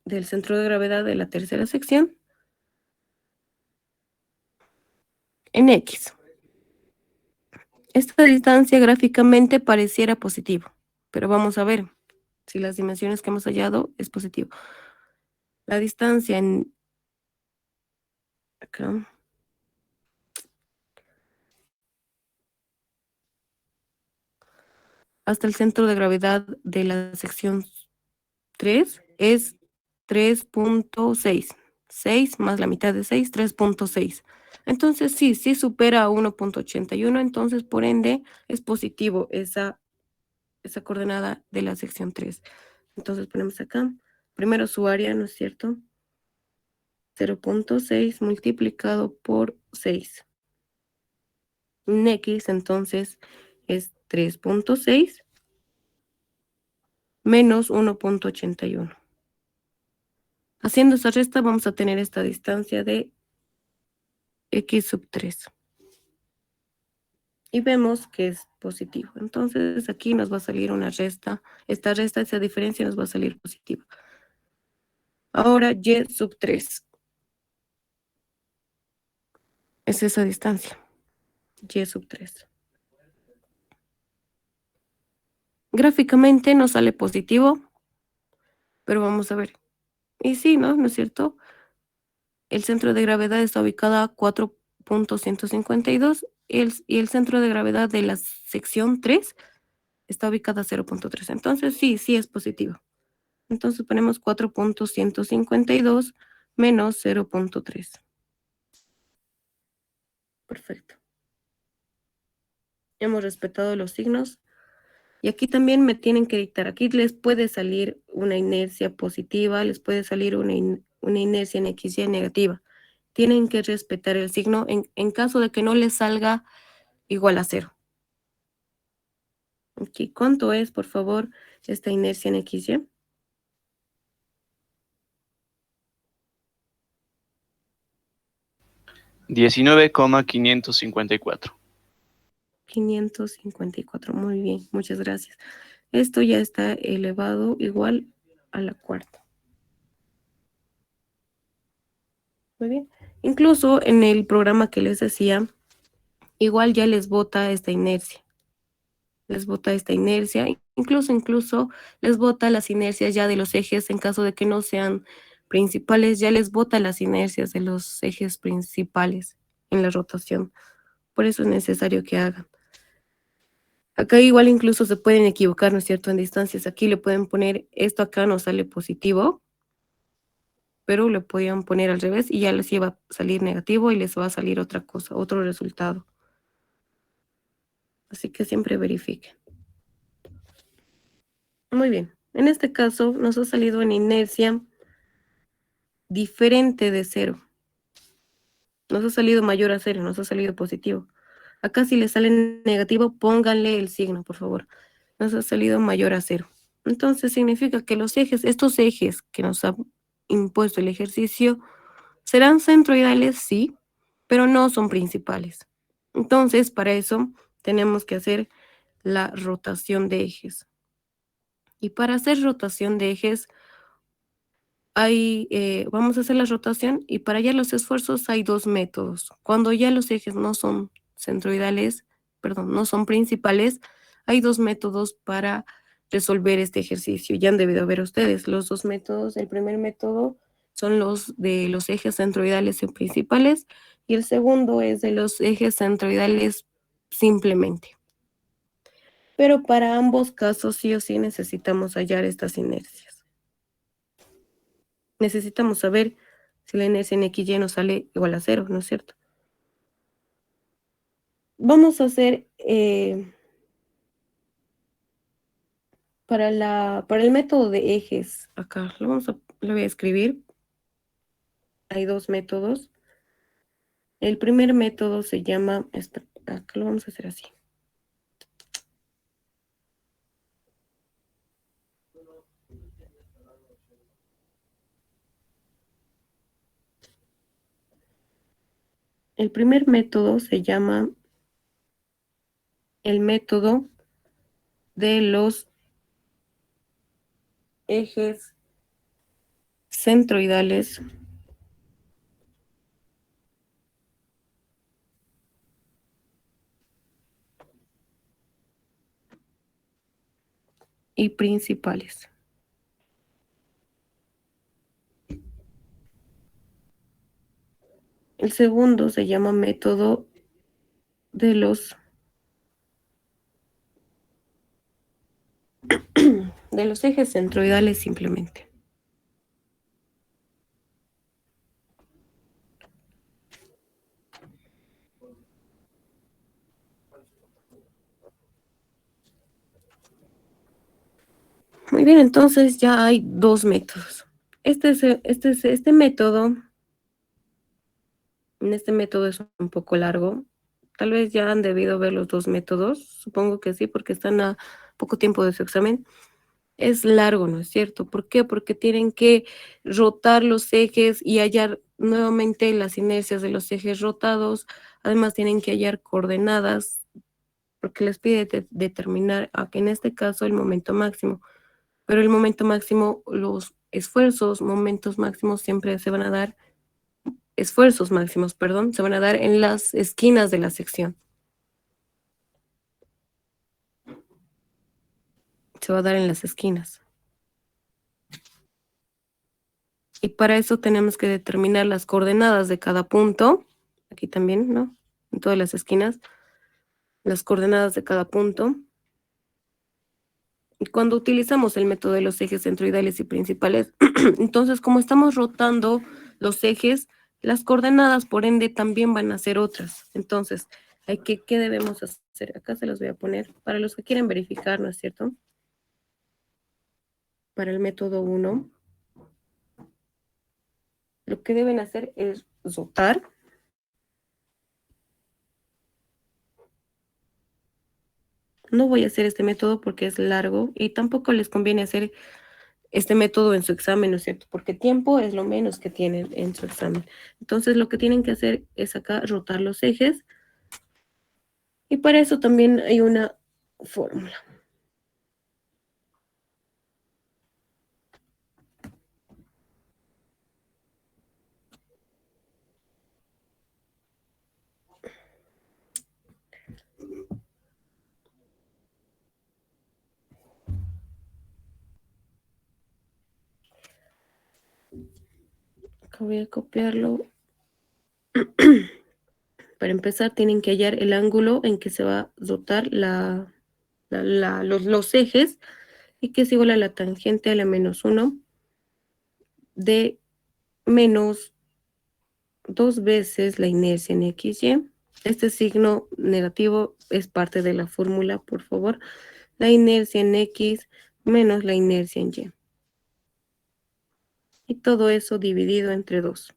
del centro de gravedad de la tercera sección en X. Esta distancia gráficamente pareciera positivo, pero vamos a ver si las dimensiones que hemos hallado es positivo. La distancia en acá hasta el centro de gravedad de la sección 3 es 3.6. 6 más la mitad de 6, 3.6. Entonces sí supera a 1.81, entonces por ende es positivo esa coordenada de la sección 3. Entonces ponemos acá, primero su área, ¿no es cierto? 0.6 multiplicado por 6. En X entonces es 3.6 menos 1.81. Haciendo esa resta vamos a tener esta distancia de x sub 3. Y vemos que es positivo. Entonces aquí nos va a salir una resta. Esa diferencia nos va a salir positiva. Ahora y sub 3. Es esa distancia. Y sub 3. Gráficamente nos sale positivo, pero vamos a ver. Y sí, ¿no? ¿No es cierto? El centro de gravedad está ubicado a 4.152 y el centro de gravedad de la sección 3 está ubicado a 0.3. Entonces sí es positivo. Entonces ponemos 4.152 menos 0.3. Perfecto. Hemos respetado los signos. Y aquí también me tienen que dictar. Aquí les puede salir una inercia positiva, les puede salir una inercia en XY negativa. Tienen que respetar el signo en caso de que no les salga igual a 0. Aquí, ¿cuánto es, por favor, esta inercia en XY? $19,554. 554, muy bien, muchas gracias. Esto ya está elevado igual a la cuarta. Muy bien. Incluso en el programa que les decía, igual ya les bota esta inercia. Incluso les bota las inercias ya de los ejes en caso de que no sean principales, ya les bota las inercias de los ejes principales en la rotación. Por eso es necesario que hagan. Acá igual incluso se pueden equivocar, ¿no es cierto? En distancias. Aquí le pueden poner, esto acá nos sale positivo, pero le podían poner al revés y ya les iba a salir negativo y les va a salir otra cosa, otro resultado. Así que siempre verifiquen. Muy bien. En este caso nos ha salido una inercia diferente de 0. Nos ha salido mayor a 0, nos ha salido positivo. Acá si le sale negativo, pónganle el signo, por favor. Nos ha salido mayor a 0. Entonces significa que estos ejes que nos ha impuesto el ejercicio, serán centroidales, sí, pero no son principales. Entonces, para eso tenemos que hacer la rotación de ejes. Y para hacer rotación de ejes, vamos a hacer la rotación y para hallar los esfuerzos hay dos métodos. Cuando ya los ejes no son no son principales, hay dos métodos para resolver este ejercicio. Ya han debido ver ustedes los dos métodos. El primer método son los de los ejes centroidales y principales y el segundo es de los ejes centroidales simplemente. Pero para ambos casos sí o sí necesitamos hallar estas inercias. Necesitamos saber si la inercia en XY nos sale igual a 0, ¿no es cierto? Vamos a hacer para el método de ejes, acá lo voy a escribir. Hay dos métodos. El primer método se llama, acá lo vamos a hacer así. El primer método se llama el método de los ejes centroidales y principales. El segundo se llama método de los ejes centroidales simplemente. Muy bien, entonces ya hay dos métodos. Este método, en este método es un poco largo. Tal vez ya han debido ver los dos métodos. Supongo que sí, porque están a poco tiempo de su examen. es largo, ¿no es cierto? ¿Por qué? Porque tienen que rotar los ejes y hallar nuevamente las inercias de los ejes rotados. Además, tienen que hallar coordenadas, porque les pide determinar, aquí en este caso, el momento máximo. Pero el momento máximo, los esfuerzos, momentos máximos siempre se van a dar, esfuerzos máximos, perdón, se van a dar en las esquinas de la sección. Se va a dar en las esquinas. Y para eso tenemos que determinar las coordenadas de cada punto. Aquí también, ¿no? En todas las esquinas. Las coordenadas de cada punto. Y cuando utilizamos el método de los ejes centroidales y principales, entonces como estamos rotando los ejes, las coordenadas por ende también van a ser otras. Entonces, ¿qué debemos hacer? Acá se los voy a poner para los que quieren verificar, ¿no es cierto? Para el método 1. Lo que deben hacer es rotar. No voy a hacer este método porque es largo y tampoco les conviene hacer este método en su examen, ¿no es cierto? Porque tiempo es lo menos que tienen en su examen. Entonces, lo que tienen que hacer es acá rotar los ejes. Y para eso también hay una fórmula. Acá voy a copiarlo. Para empezar, tienen que hallar el ángulo en que se va a rotar los ejes y que es igual a la tangente a la -1 de menos 2 veces la inercia en XY. Este signo negativo es parte de la fórmula, por favor. La inercia en X menos la inercia en Y. Y todo eso dividido entre 2.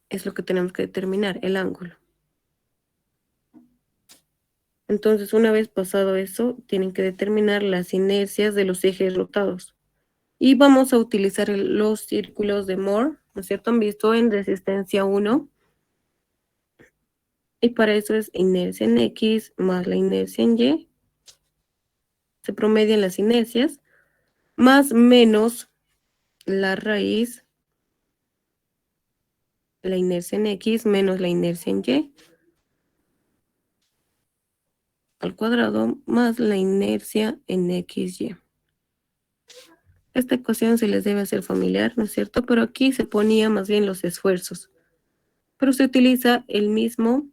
Es lo que tenemos que determinar, el ángulo. Entonces, una vez pasado eso, tienen que determinar las inercias de los ejes rotados. Y vamos a utilizar los círculos de Moore, ¿no es cierto? Han visto en resistencia 1. Y para eso es inercia en X más la inercia en Y. Se promedian las inercias, más menos la raíz, la inercia en X menos la inercia en Y, al cuadrado más la inercia en XY. Esta ecuación se les debe hacer familiar, ¿no es cierto? Pero aquí se ponía más bien los esfuerzos. Pero se utiliza el mismo,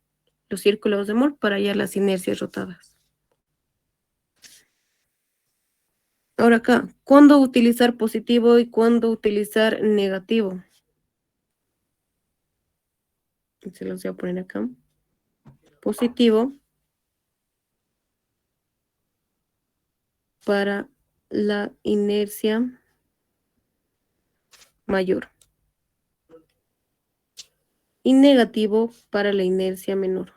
los círculos de Moore, para hallar las inercias rotadas. Ahora acá, ¿cuándo utilizar positivo y cuándo utilizar negativo? Se los voy a poner acá. Positivo para la inercia mayor y negativo para la inercia menor.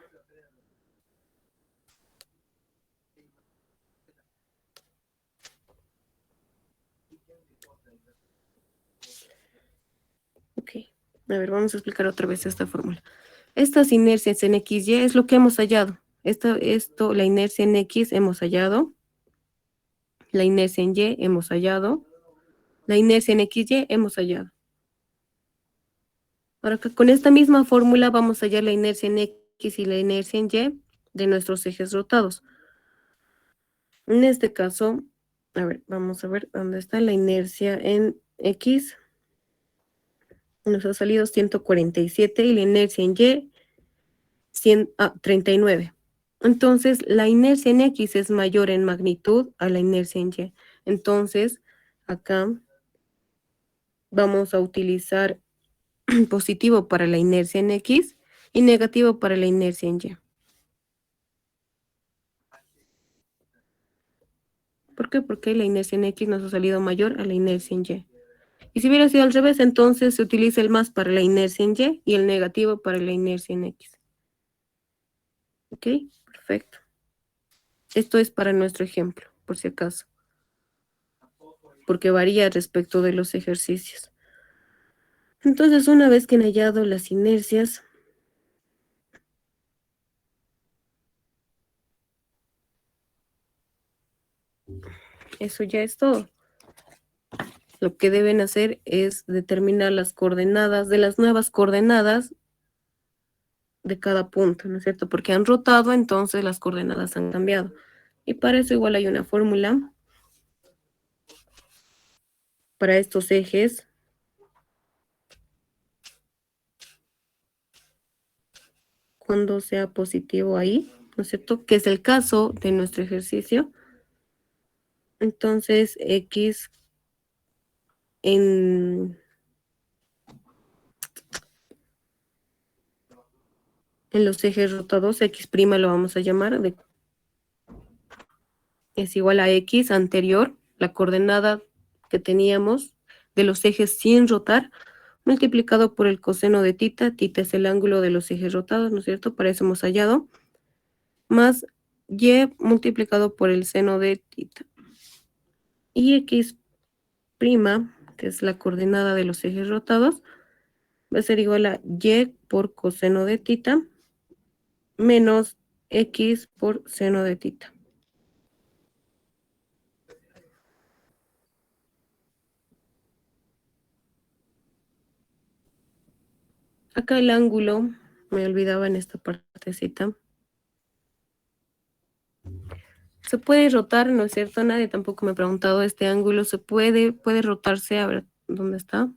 Ok, a ver, vamos a explicar otra vez esta fórmula. Estas inercias en XY es lo que hemos hallado. La inercia en X hemos hallado. La inercia en Y hemos hallado. La inercia en XY hemos hallado. Ahora que con esta misma fórmula vamos a hallar la inercia en X y la inercia en Y de nuestros ejes rotados. En este caso, a ver, vamos a ver dónde está la inercia en X. Nos ha salido 147 y la inercia en Y 39. Entonces, la inercia en X es mayor en magnitud a la inercia en Y. Entonces, acá vamos a utilizar positivo para la inercia en X y negativo para la inercia en Y. ¿Por qué? Porque la inercia en X nos ha salido mayor a la inercia en Y. Y si hubiera sido al revés, entonces se utiliza el más para la inercia en Y y el negativo para la inercia en X. ¿Ok? Perfecto. Esto es para nuestro ejemplo, por si acaso, porque varía respecto de los ejercicios. Entonces, una vez que han hallado las inercias, eso ya es todo. Lo que deben hacer es determinar las coordenadas de las nuevas coordenadas de cada punto, ¿no es cierto? Porque han rotado, entonces las coordenadas han cambiado. Y para eso igual hay una fórmula para estos ejes. Cuando sea positivo ahí, ¿no es cierto? Que es el caso de nuestro ejercicio. Entonces, X en los ejes rotados, X' lo vamos a llamar, es igual a X anterior, la coordenada que teníamos de los ejes sin rotar, multiplicado por el coseno de tita es el ángulo de los ejes rotados, ¿no es cierto? Para eso hemos hallado, más Y multiplicado por el seno de tita. Y X', que es la coordenada de los ejes rotados, va a ser igual a Y por coseno de tita menos X por seno de tita. Acá el ángulo, me olvidaba en esta partecita. Se puede rotar, ¿no es cierto? Nadie tampoco me ha preguntado, este ángulo puede rotarse, a ver, ¿dónde está?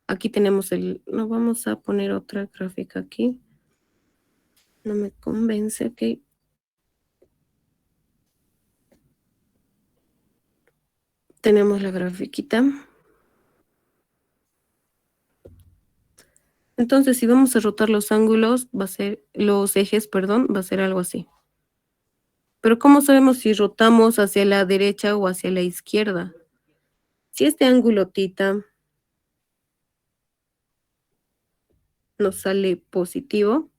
Aquí tenemos no vamos a poner otra gráfica aquí. No me convence, ok. Tenemos la grafiquita. Entonces, si vamos a rotar los ángulos, los ejes, perdón, va a ser algo así. Pero ¿cómo sabemos si rotamos hacia la derecha o hacia la izquierda? Si este ángulo tita nos sale positivo,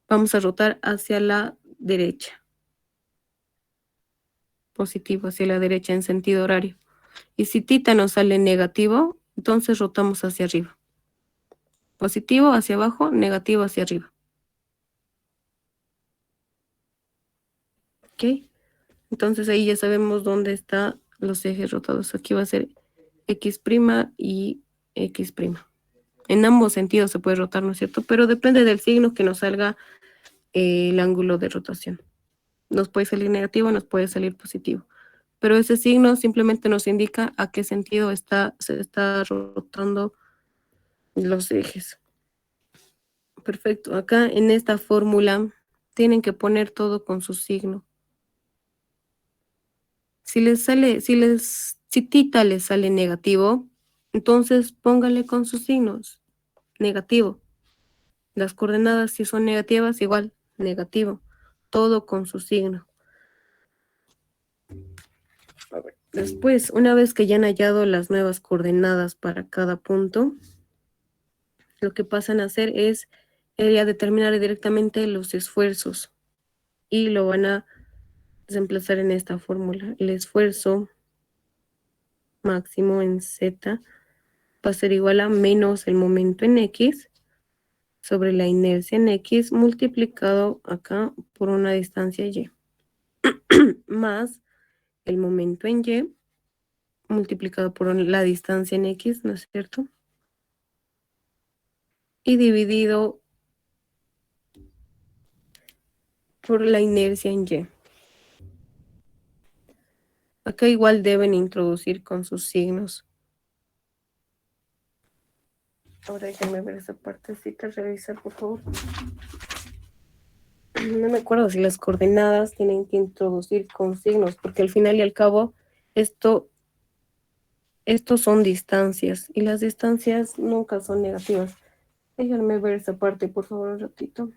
vamos a rotar hacia la derecha. Positivo hacia la derecha en sentido horario. Y si tita nos sale negativo, entonces rotamos hacia arriba. Positivo hacia abajo, negativo hacia arriba. ¿Ok? Entonces ahí ya sabemos dónde están los ejes rotados. Aquí va a ser X' y X'. En ambos sentidos se puede rotar, ¿no es cierto? Pero depende del signo que nos salga el ángulo de rotación. Nos puede salir negativo, nos puede salir positivo. Pero ese signo simplemente nos indica a qué sentido se está rotando los ejes. Perfecto. Acá en esta fórmula tienen que poner todo con su signo. Si tita les sale negativo, entonces póngale con sus signos. Negativo. Las coordenadas si son negativas, igual, negativo. Todo con su signo. Después, una vez que ya han hallado las nuevas coordenadas para cada punto, lo que pasan a hacer es ya determinar directamente los esfuerzos y lo van a reemplazar en esta fórmula. El esfuerzo máximo en Z va a ser igual a menos el momento en X sobre la inercia en X multiplicado acá por una distancia Y más el momento en Y multiplicado por la distancia en X, ¿no es cierto? Y dividido por la inercia en Y. Acá igual deben introducir con sus signos. Ahora déjenme ver esa partecita, revisar por favor. No me acuerdo si las coordenadas tienen que introducir con signos, porque al final y al cabo estos son distancias y las distancias nunca son negativas. Déjenme ver esa parte por favor un ratito.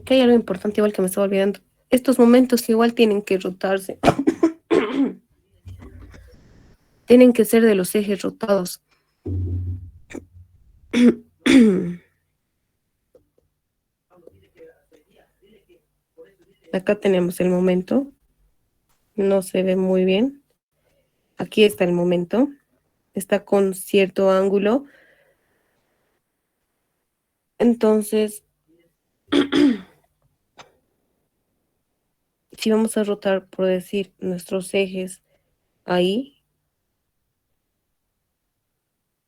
Que hay algo importante igual que me estaba olvidando. Estos momentos igual tienen que rotarse. Tienen que ser de los ejes rotados. Acá tenemos el momento. No se ve muy bien. Aquí está el momento. Está con cierto ángulo. Entonces, si vamos a rotar, por decir, nuestros ejes ahí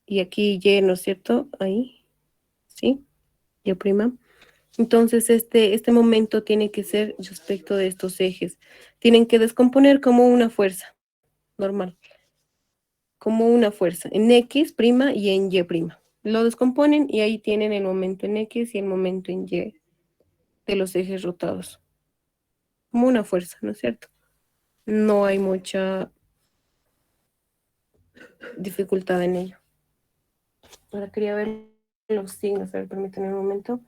y aquí Y, ¿no es cierto? Ahí, ¿sí? Y prima. Entonces, este momento tiene que ser respecto de estos ejes. Tienen que descomponer como una fuerza normal, como una fuerza, en X' y en Y'. Lo descomponen y ahí tienen el momento en X y el momento en Y de los ejes rotados. Como una fuerza, ¿no es cierto? No hay mucha dificultad en ello. Ahora quería ver los signos. A ver, permítanme un momento.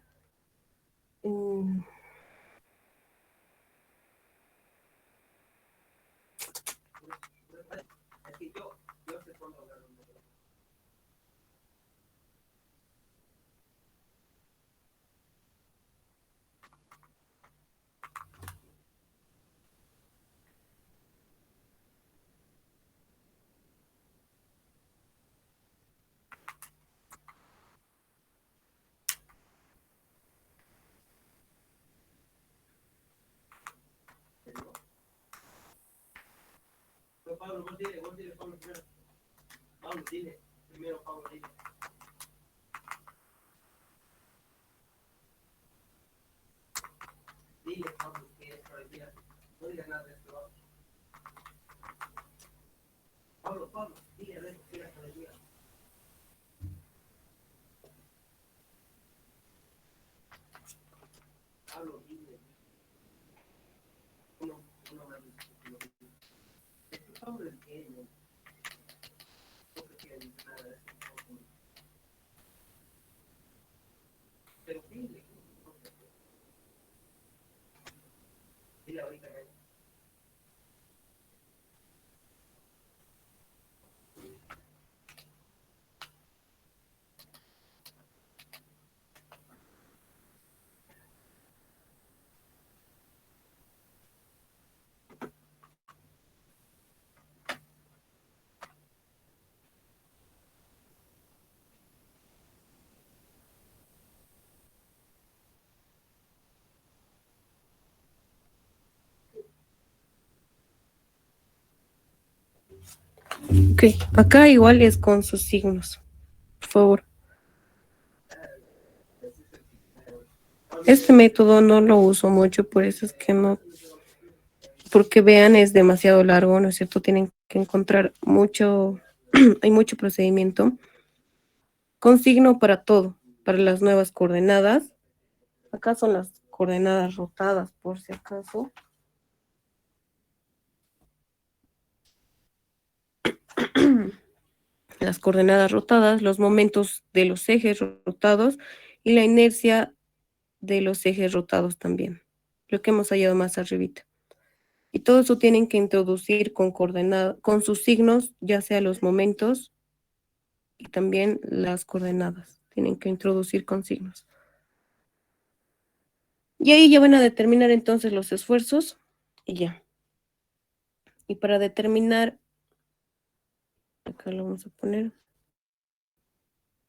Ok, acá igual es con sus signos, por favor. Este método no lo uso mucho, por eso es que no, porque vean, es demasiado largo, ¿no es cierto? Tienen que encontrar mucho, hay mucho procedimiento. Con signo para todo, para las nuevas coordenadas. Acá son las coordenadas rotadas, por si acaso. Las coordenadas rotadas, los momentos de los ejes rotados y la inercia de los ejes rotados también, lo que hemos hallado más arribita. Y todo eso tienen que introducir con con sus signos, ya sea los momentos y también las coordenadas. Tienen que introducir con signos. Y ahí ya van a determinar entonces los esfuerzos y ya. Y para determinar, acá lo vamos a poner,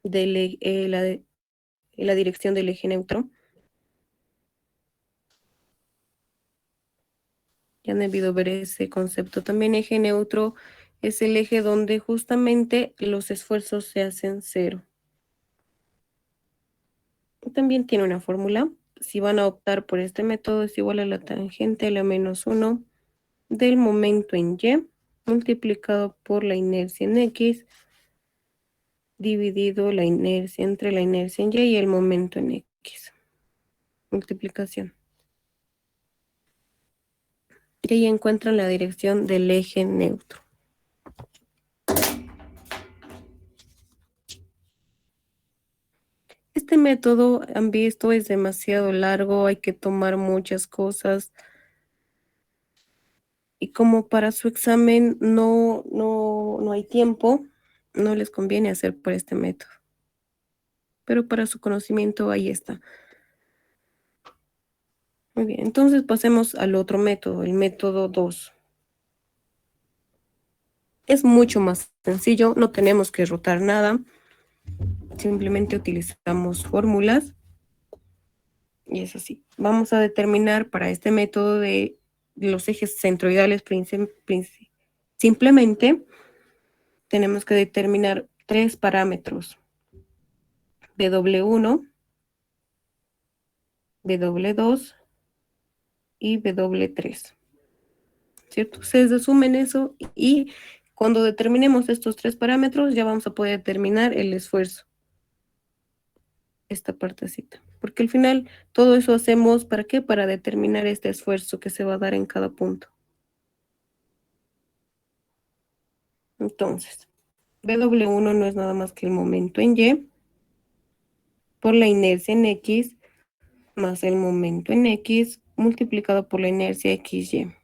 la dirección del eje neutro. Ya han debido ver ese concepto. También eje neutro es el eje donde justamente los esfuerzos se hacen cero. También tiene una fórmula. Si van a optar por este método, es igual a la tangente a la -1 del momento en Y multiplicado por la inercia en X dividido la inercia entre la inercia en Y el momento en X. Multiplicación. Y ahí encuentran la dirección del eje neutro. Este este método, han visto, es demasiado largo, hay que tomar muchas cosas. Y como para su examen no hay tiempo, no les conviene hacer por este método. Pero para su conocimiento ahí está. Muy bien, entonces pasemos al otro método, el método 2. Es mucho más sencillo, no tenemos que rotar nada. Simplemente utilizamos fórmulas. Y es así. Vamos a determinar para este método de los ejes centroidales simplemente tenemos que determinar 3 parámetros. W1, W2 y W3. ¿Cierto? Se resumen eso y cuando determinemos estos 3 parámetros ya vamos a poder determinar el esfuerzo. Esta partecita. Porque al final todo eso hacemos, ¿para qué? Para determinar este esfuerzo que se va a dar en cada punto. Entonces, W1 no es nada más que el momento en Y por la inercia en X más el momento en X multiplicado por la inercia XY.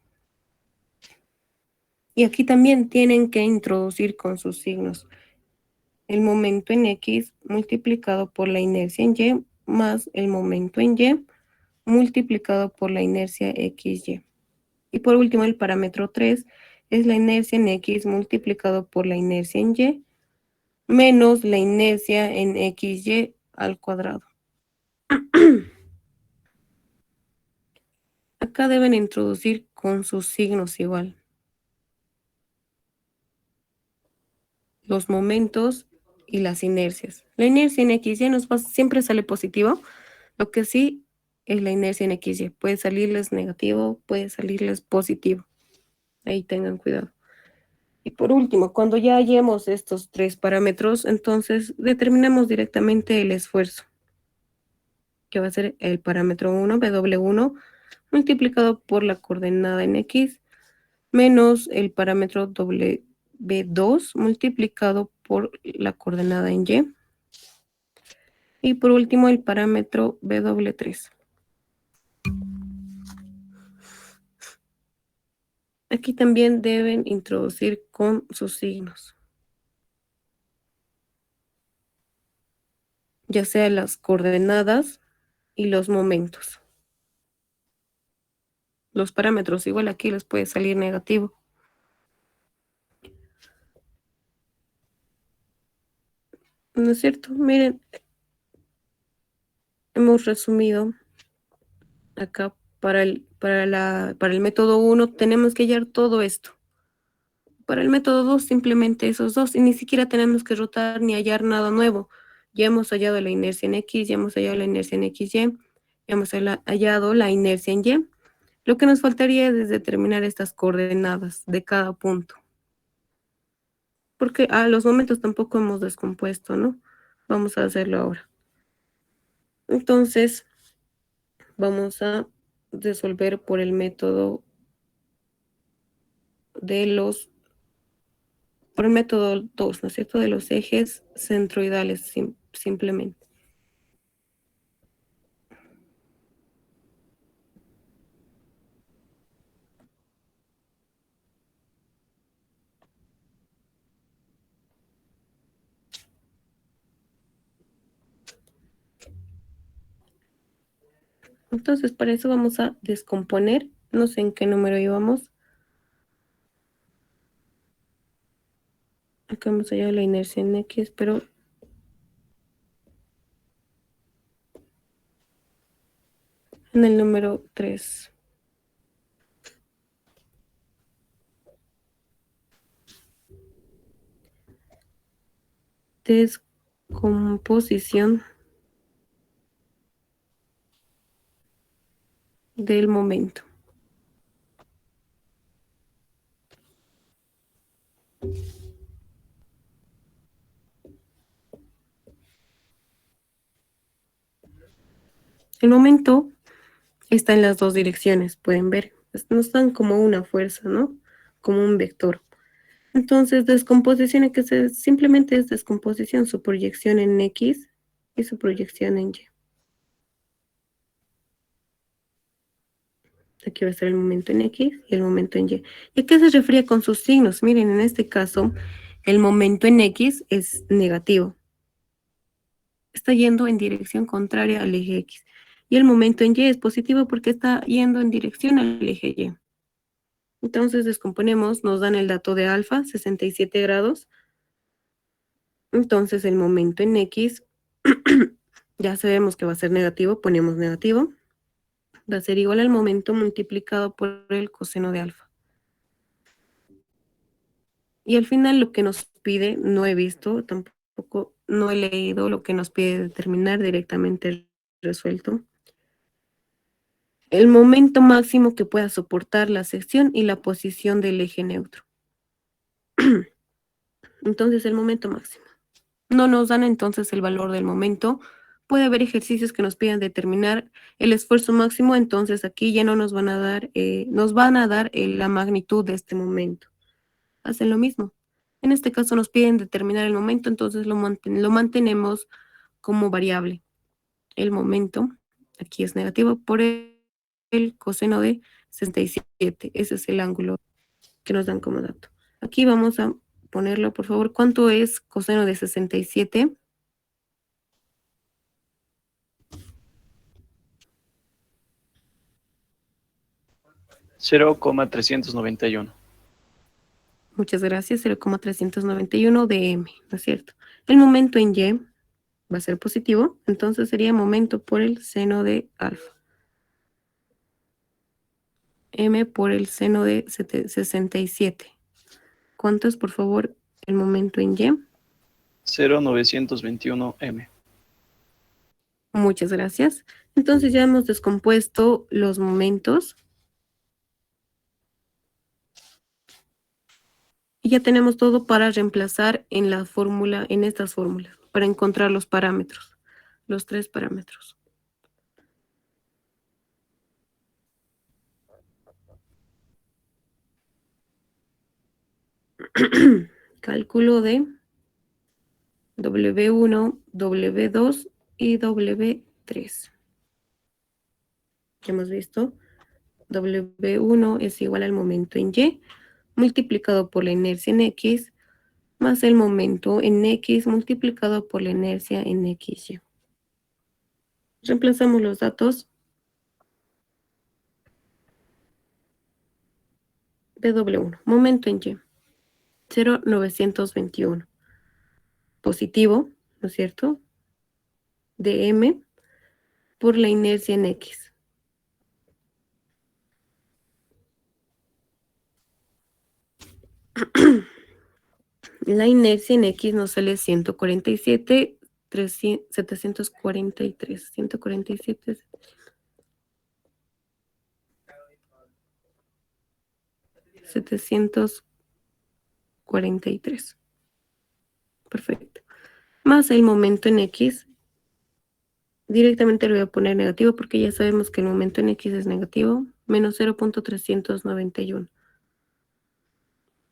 Y aquí también tienen que introducir con sus signos el momento en X multiplicado por la inercia en Y más el momento en Y multiplicado por la inercia XY. Y por último, el parámetro 3 es la inercia en X multiplicado por la inercia en Y menos la inercia en XY al cuadrado. Acá deben introducir con sus signos igual los momentos y las inercias. La inercia en XY siempre sale positivo, lo que sí es la inercia en XY. Puede salirles negativo, puede salirles positivo. Ahí tengan cuidado. Y por último, cuando ya hallemos estos 3 parámetros, entonces determinamos directamente el esfuerzo, que va a ser el parámetro 1, W1, multiplicado por la coordenada en X, menos el parámetro W2, multiplicado por la coordenada en Y. Y por último, el parámetro W3. Aquí también deben introducir con sus signos, ya sea las coordenadas y los momentos. Los parámetros igual aquí les puede salir negativo. ¿No es cierto? Miren, hemos resumido acá para el método 1 tenemos que hallar todo esto. Para el método 2 simplemente esos dos y ni siquiera tenemos que rotar ni hallar nada nuevo. Ya hemos hallado la inercia en X, ya hemos hallado la inercia en XY, ya hemos hallado la inercia en Y. Lo que nos faltaría es determinar estas coordenadas de cada punto. Porque a los momentos tampoco hemos descompuesto, ¿no? Vamos a hacerlo ahora. Entonces, vamos a resolver por el método por el método 2, ¿no es cierto? De los ejes centroidales, simplemente. Entonces, para eso vamos a descomponer, no sé en qué número íbamos. Acá hemos hallado la inercia en X, pero en el número 3. Descomposición del momento. El momento está en las dos direcciones, pueden ver. No están como una fuerza, ¿no? Como un vector. Entonces, descomposición, simplemente es descomposición, su proyección en X y su proyección en Y. Aquí va a estar el momento en X y el momento en Y. ¿Y a qué se refiere con sus signos? Miren, en este caso, el momento en X es negativo. Está yendo en dirección contraria al eje X. Y el momento en Y es positivo porque está yendo en dirección al eje Y. Entonces descomponemos, nos dan el dato de alfa, 67 grados. Entonces el momento en X, ya sabemos que va a ser negativo, ponemos negativo. Va a ser igual al momento multiplicado por el coseno de alfa. Y al final lo que nos pide, no he visto, tampoco, no he leído lo que nos pide determinar directamente resuelto. El momento máximo que pueda soportar la sección y la posición del eje neutro. Entonces el momento máximo. No nos dan entonces el valor del momento. Puede haber ejercicios que nos pidan determinar el esfuerzo máximo, entonces aquí ya no nos van a dar, la magnitud de este momento. Hacen lo mismo. En este caso nos piden determinar el momento, entonces lo mantenemos como variable. El momento, aquí es negativo, por el coseno de 67. Ese es el ángulo que nos dan como dato. Aquí vamos a ponerlo, por favor. ¿Cuánto es coseno de 67? $0,391. Muchas gracias, 0,391 de m, ¿no es cierto? El momento en y va a ser positivo, entonces sería momento por el seno de alfa. M por el seno de 67. ¿Cuánto es, por favor, el momento en y? 0,921 m. Muchas gracias. Entonces ya hemos descompuesto los momentos. Y ya tenemos todo para reemplazar en la fórmula, en estas fórmulas, para encontrar los parámetros, los 3 parámetros. Cálculo de W1, W2 y W3. Ya hemos visto, W1 es igual al momento en Y, multiplicado por la inercia en X, más el momento en X multiplicado por la inercia en XY. Reemplazamos los datos. W1, momento en Y, 0,921. Positivo, ¿no es cierto? De M por la inercia en X. La inercia en X nos sale 147, 743, 147. 743. Perfecto. Más el momento en X. Directamente lo voy a poner negativo porque ya sabemos que el momento en X es negativo. Menos 0,391.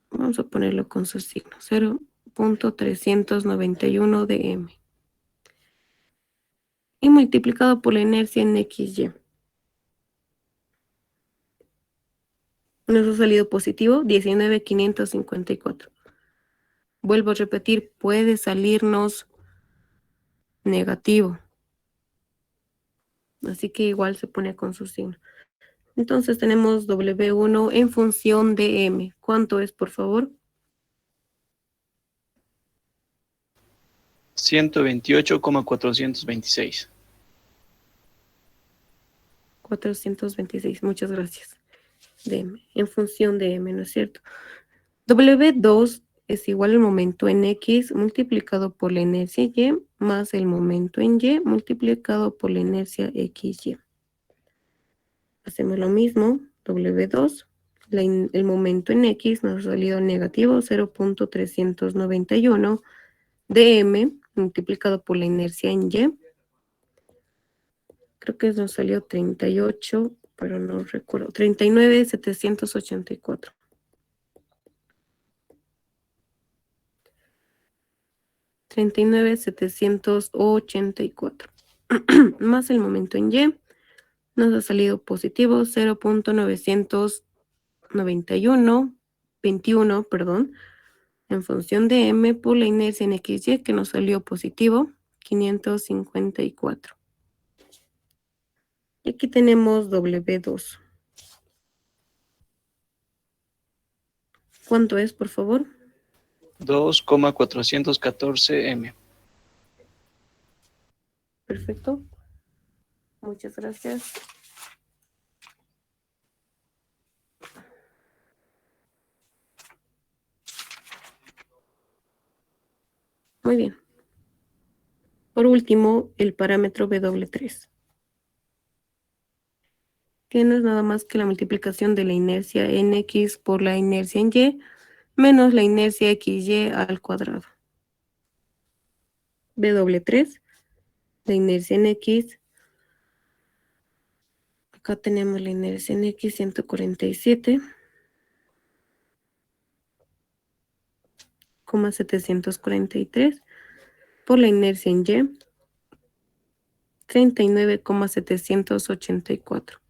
Vamos a ponerlo con su signo. 0,391 de M. Y multiplicado por la inercia en XY. Nos ha salido positivo, 19,554. Vuelvo a repetir, puede salirnos negativo. Así que igual se pone con su signo. Entonces tenemos W1 en función de M. ¿Cuánto es, por favor? 128,426. 426, muchas gracias. De M, en función de M, ¿no es cierto? W2 es igual al momento en X multiplicado por la inercia Y más el momento en Y multiplicado por la inercia XY. Hacemos lo mismo, W2, el momento en X nos ha salido negativo, 0,391 de M multiplicado por la inercia en Y. Creo que nos salió 38, pero no recuerdo. 39,784. 39,784. Más el momento en Y, nos ha salido positivo 0.991, perdón, en función de M por la inercia en XY que nos salió positivo 554. Y aquí tenemos W2. ¿Cuánto es, por favor? 2,414 M. Perfecto. Muchas gracias. Muy bien. Por último, el parámetro W3, que no es nada más que la multiplicación de la inercia en X por la inercia en Y, menos la inercia XY al cuadrado. W3, la inercia en X. Acá tenemos la inercia en X 147,743 por la inercia en Y 39,784.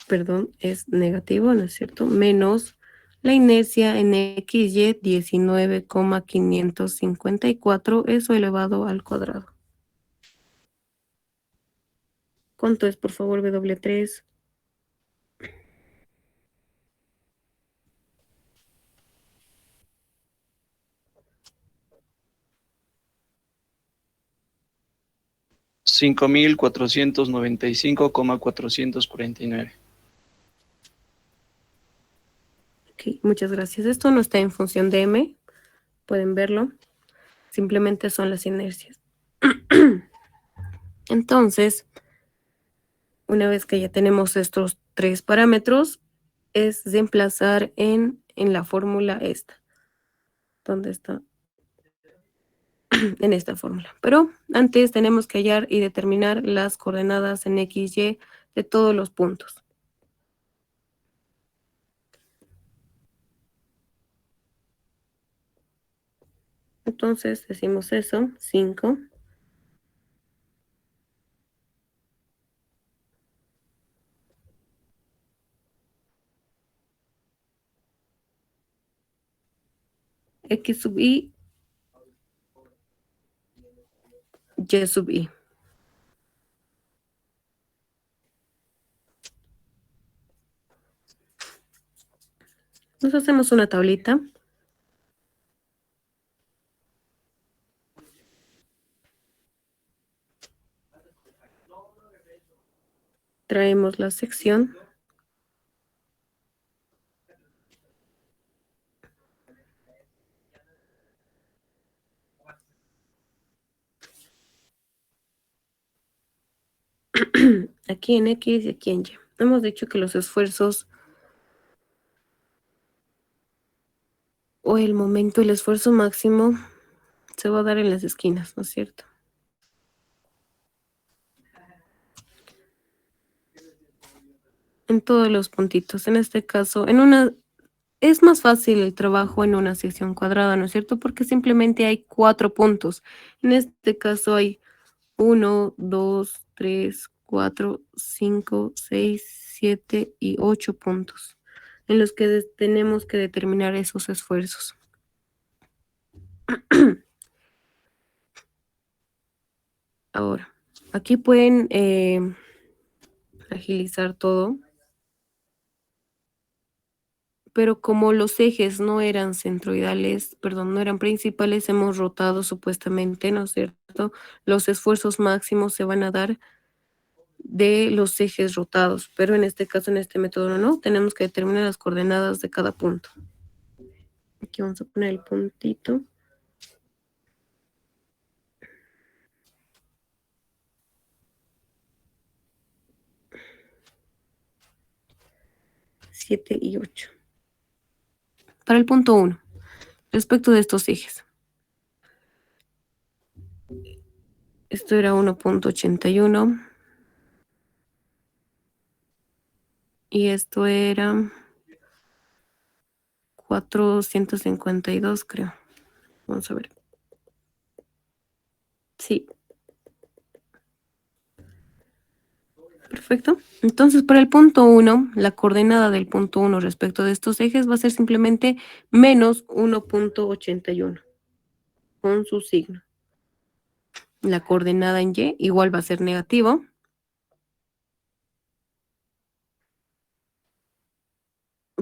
Perdón, es negativo, ¿no es cierto? Menos la inercia en XY 19,554, eso elevado al cuadrado. ¿Cuánto es, por favor, W3? $5,495,449. Ok, muchas gracias. Esto no está en función de M, pueden verlo. Simplemente son las inercias. Entonces, una vez que ya tenemos estos tres parámetros, es reemplazar en la fórmula esta. ¿Dónde está? En esta fórmula. Pero antes tenemos que hallar y determinar las coordenadas en X, Y de todos los puntos. Entonces decimos eso, 5. X sub I, Y sub I. Nos hacemos una tablita. Traemos la sección. Aquí en X y aquí en Y. Hemos dicho que los esfuerzos o el momento, el esfuerzo máximo se va a dar en las esquinas, ¿no es cierto? En todos los puntitos. En este caso, es más fácil el trabajo en una sección cuadrada, ¿no es cierto? Porque simplemente hay 4 puntos. En este caso hay 1, 2, 3, 4, 5, 6, 7 y 8 puntos en los que tenemos que determinar esos esfuerzos. Ahora, aquí pueden agilizar todo, pero como los ejes no eran centroidales, perdón, no eran principales, hemos rotado supuestamente, ¿no es cierto? Los esfuerzos máximos se van a dar de los ejes rotados, pero en este caso, en este método no, tenemos que determinar las coordenadas de cada punto. Aquí vamos a poner el puntito. Siete y 8. Para el punto 1, respecto de estos ejes. Esto era 1.81 y esto era 452, creo. Vamos a ver. Sí. Perfecto. Entonces, para el punto 1, la coordenada del punto 1 respecto de estos ejes va a ser simplemente menos 1.81 con su signo. La coordenada en Y igual va a ser negativo.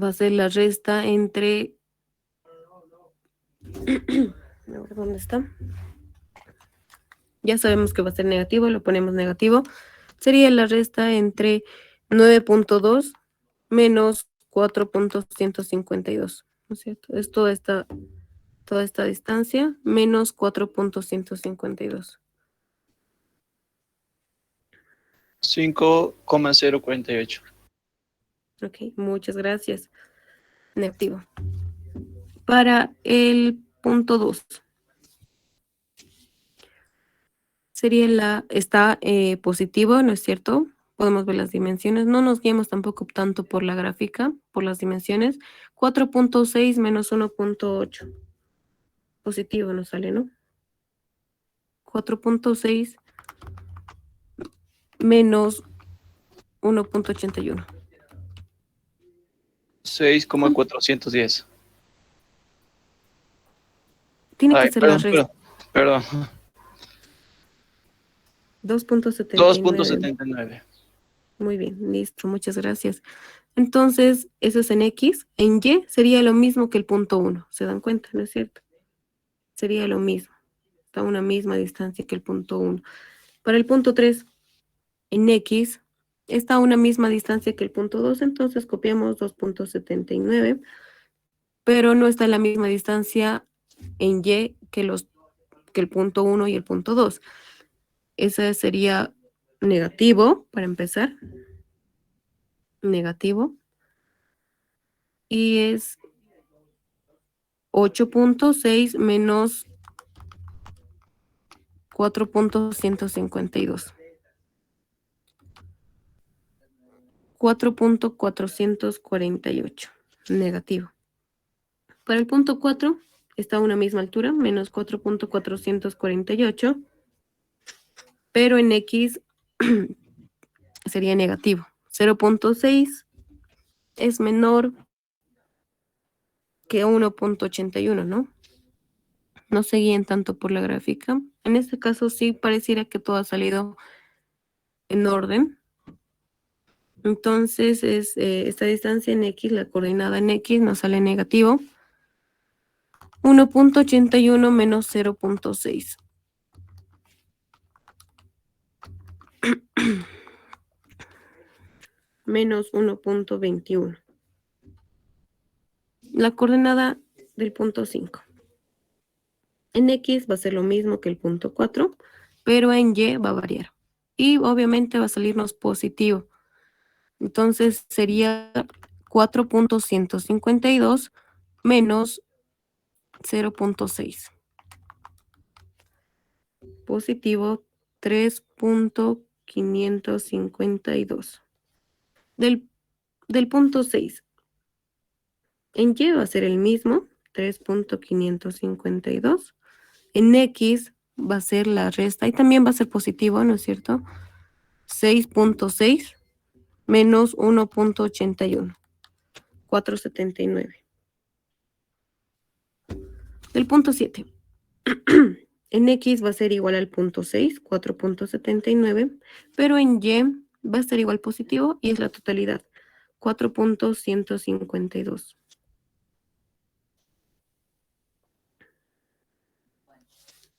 Va a ser la resta entre... A ver, ¿dónde está? Ya sabemos que va a ser negativo, lo ponemos negativo. Sería la resta entre 9.2 menos 4.152, ¿no es cierto? Es toda esta distancia menos 4.152. 5,048. Ok, muchas gracias. Negativo. Para el punto 2. Está positivo, ¿no es cierto? Podemos ver las dimensiones. No nos guiemos tampoco tanto por la gráfica, por las dimensiones. 4.6 menos 1.8. Positivo nos sale, ¿no? 4.6 menos 1.81. 6,410. Tiene que Ay, ser la perdón, resta. perdón. 2.79. 2,79. Muy bien, listo, muchas gracias. Entonces, eso es en X. En Y sería lo mismo que el punto 1. ¿Se dan cuenta? ¿No es cierto? Sería lo mismo. Está a una misma distancia que el punto 1. Para el punto 3, en X está a una misma distancia que el punto 2, entonces copiamos 2.79, pero no está a la misma distancia en Y que el punto 1 y el punto 2. Ese sería negativo, para empezar. Negativo. Y es 8.6 menos 4.152. 4.448. Negativo. Para el punto 4 está a una misma altura, menos 4.448, pero en X sería negativo. 0.6 es menor que 1.81, ¿no? No se guíen tanto por la gráfica. En este caso sí pareciera que todo ha salido en orden. Entonces es esta distancia en X, la coordenada en X nos sale negativo. 1.81 menos 0.6. Menos 1.21. La coordenada del punto 5. En X va a ser lo mismo que el punto 4, pero en Y va a variar. Y obviamente va a salirnos positivo. Entonces sería 4.152 menos 0.6. Positivo 3.552. Del punto 6. En Y va a ser el mismo, 3.552. En X va a ser la resta y también va a ser positivo, ¿no es cierto? 6.6 menos 1.81. 479. Del punto 7. En X va a ser igual al punto 6, 4.79, pero en Y va a ser igual positivo y es la totalidad, 4.152.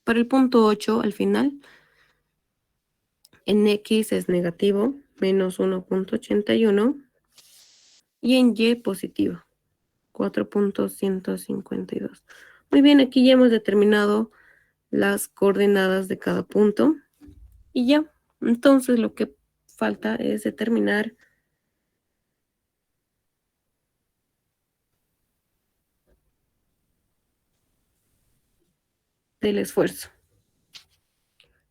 Para el punto 8, al final, en X es negativo, menos 1.81, y en Y positivo, 4.152. Muy bien, aquí ya hemos determinado las coordenadas de cada punto y ya. Entonces lo que falta es determinar el esfuerzo.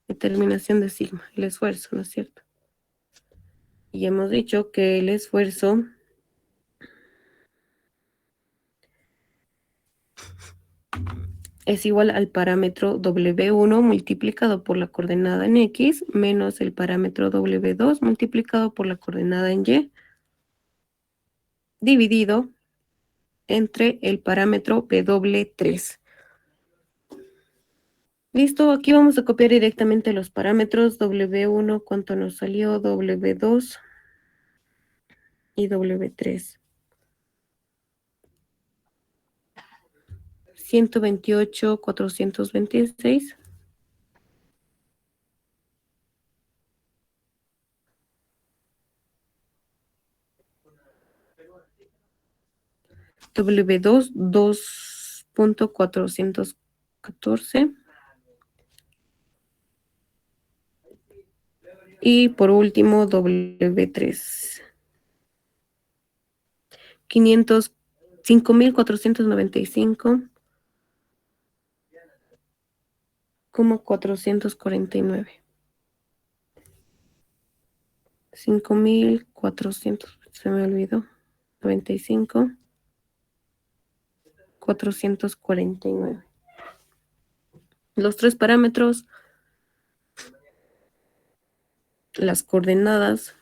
Determinación de sigma, el esfuerzo, ¿no es cierto? Y hemos dicho que el esfuerzo es igual al parámetro W1 multiplicado por la coordenada en X menos el parámetro W2 multiplicado por la coordenada en Y dividido entre el parámetro W3. Listo, aquí vamos a copiar directamente los parámetros W1, cuánto nos salió, W2 y W3. 128, 426. W2, 2.414. Y por último, W3. 5.495,449. 5.400, se me olvidó. 95, 449. Los tres parámetros, las coordenadas.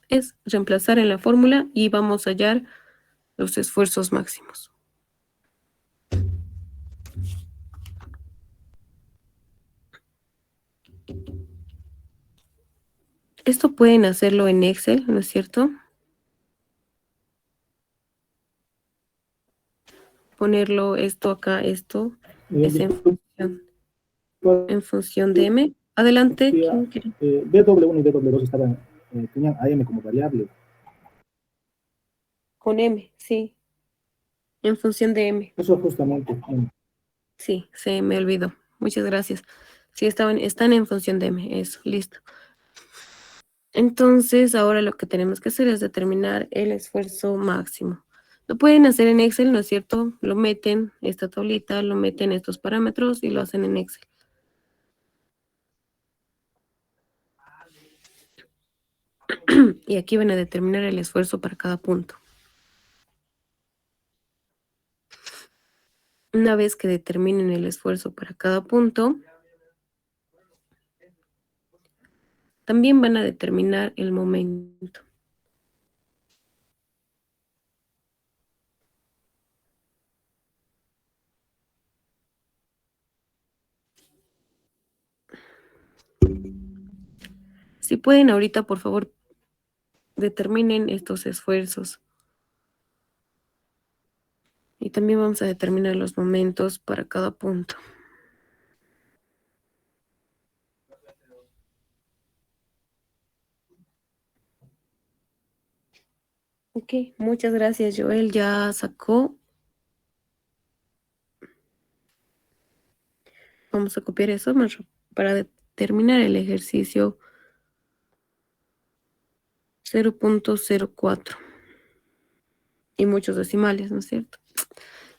Es reemplazar en la fórmula y vamos a hallar los esfuerzos máximos. Esto pueden hacerlo en Excel, ¿no es cierto? Ponerlo esto acá, esto es en función de M. Adelante. ¿Quién quiere? BW1 y BW2 estaban, tenían AM como variable. Con M, sí. En función de M. Eso justamente. Sí, se me olvidó. Muchas gracias. Sí, están en función de M. Eso, listo. Entonces, ahora lo que tenemos que hacer es determinar el esfuerzo máximo. Lo pueden hacer en Excel, ¿no es cierto? Lo meten, esta tablita, lo meten estos parámetros y lo hacen en Excel. Y aquí van a determinar el esfuerzo para cada punto. Una vez que determinen el esfuerzo para cada punto, también van a determinar el momento. Si pueden ahorita, por favor, determinen estos esfuerzos. Y también vamos a determinar los momentos para cada punto. Ok, muchas gracias, Joel. Ya sacó. Vamos a copiar eso para determinar el ejercicio 0.04. Y muchos decimales, ¿no es cierto?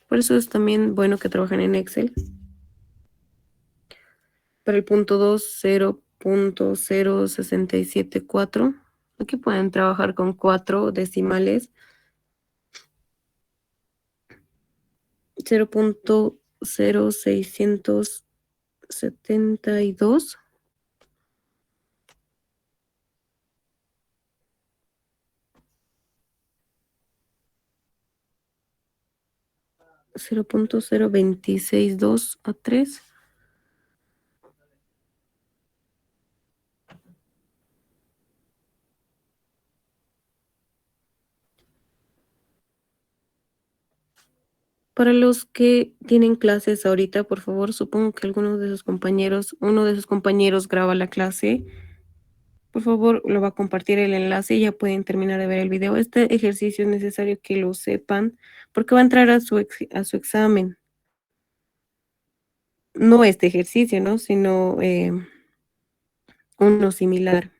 Por eso es también bueno que trabajen en Excel. Para el punto 2, 0.0674. Aquí pueden trabajar con 4 decimales. 0.0672. 0.0262 a 3. Para los que tienen clases ahorita, por favor, supongo que uno de sus compañeros graba la clase. Por favor, lo va a compartir el enlace y ya pueden terminar de ver el video. Este ejercicio es necesario que lo sepan porque va a entrar a su examen. No este ejercicio, ¿no? Sino uno similar.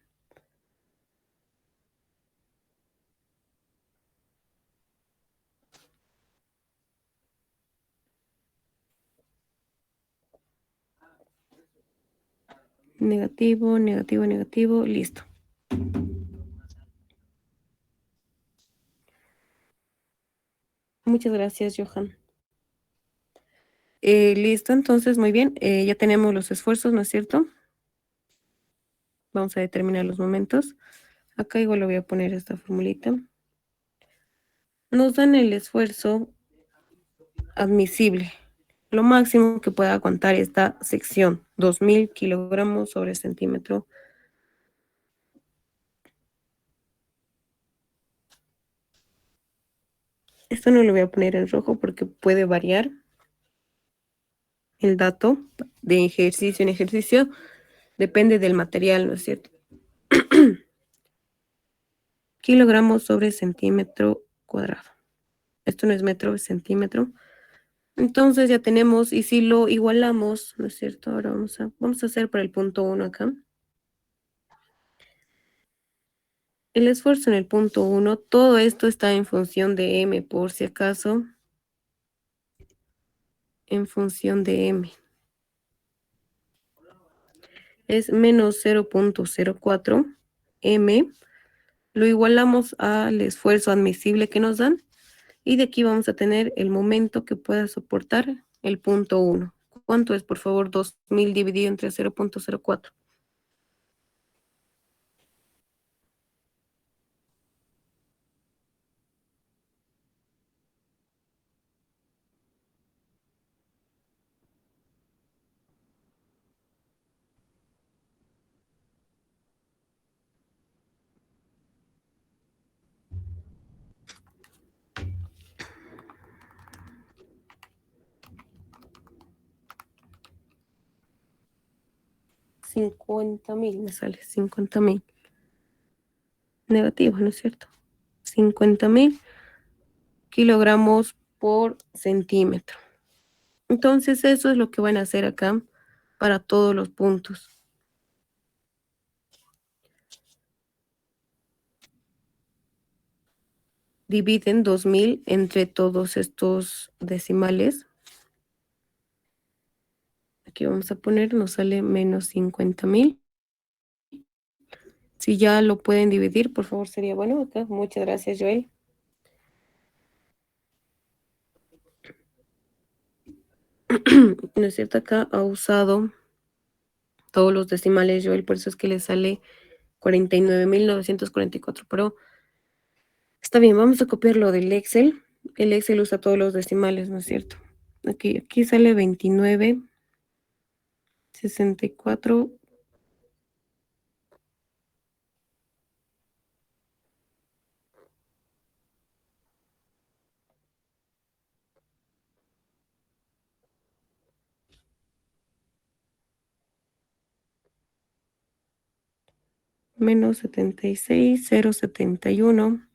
Negativo, negativo, negativo. Listo. Muchas gracias, Johan. Listo, entonces, muy bien. Ya tenemos los esfuerzos, ¿no es cierto? Vamos a determinar los momentos. Acá igual le voy a poner esta formulita. Nos dan el esfuerzo admisible. Lo máximo que pueda aguantar esta sección, 2000 kilogramos sobre centímetro. Esto no lo voy a poner en rojo porque puede variar el dato de ejercicio en ejercicio. Depende del material, ¿no es cierto? Kilogramos sobre centímetro cuadrado. Esto no es metro, es centímetro. Entonces ya tenemos, y si lo igualamos, ¿no es cierto? Ahora vamos a hacer para el punto 1 acá. El esfuerzo en el punto 1, todo esto está en función de m, por si acaso. En función de m. Es menos 0.04 m. Lo igualamos al esfuerzo admisible que nos dan. Y de aquí vamos a tener el momento que pueda soportar el punto 1. ¿Cuánto es, por favor? 2000 dividido entre 0.04. $50,000 me sale, 50,000. Negativo, ¿no es cierto? 50,000 kilogramos por centímetro. Entonces eso es lo que van a hacer acá para todos los puntos. Dividen 2000 entre todos estos decimales. Aquí vamos a poner, nos sale menos 50,000. Si ya lo pueden dividir, por favor, sería bueno acá. Muchas gracias, Joel. ¿No es cierto? Acá ha usado todos los decimales, Joel, por eso es que le sale 49,944. Pero está bien, vamos a copiarlo del Excel. El Excel usa todos los decimales, ¿no es cierto? Aquí sale 29, 64. Menos 76,071.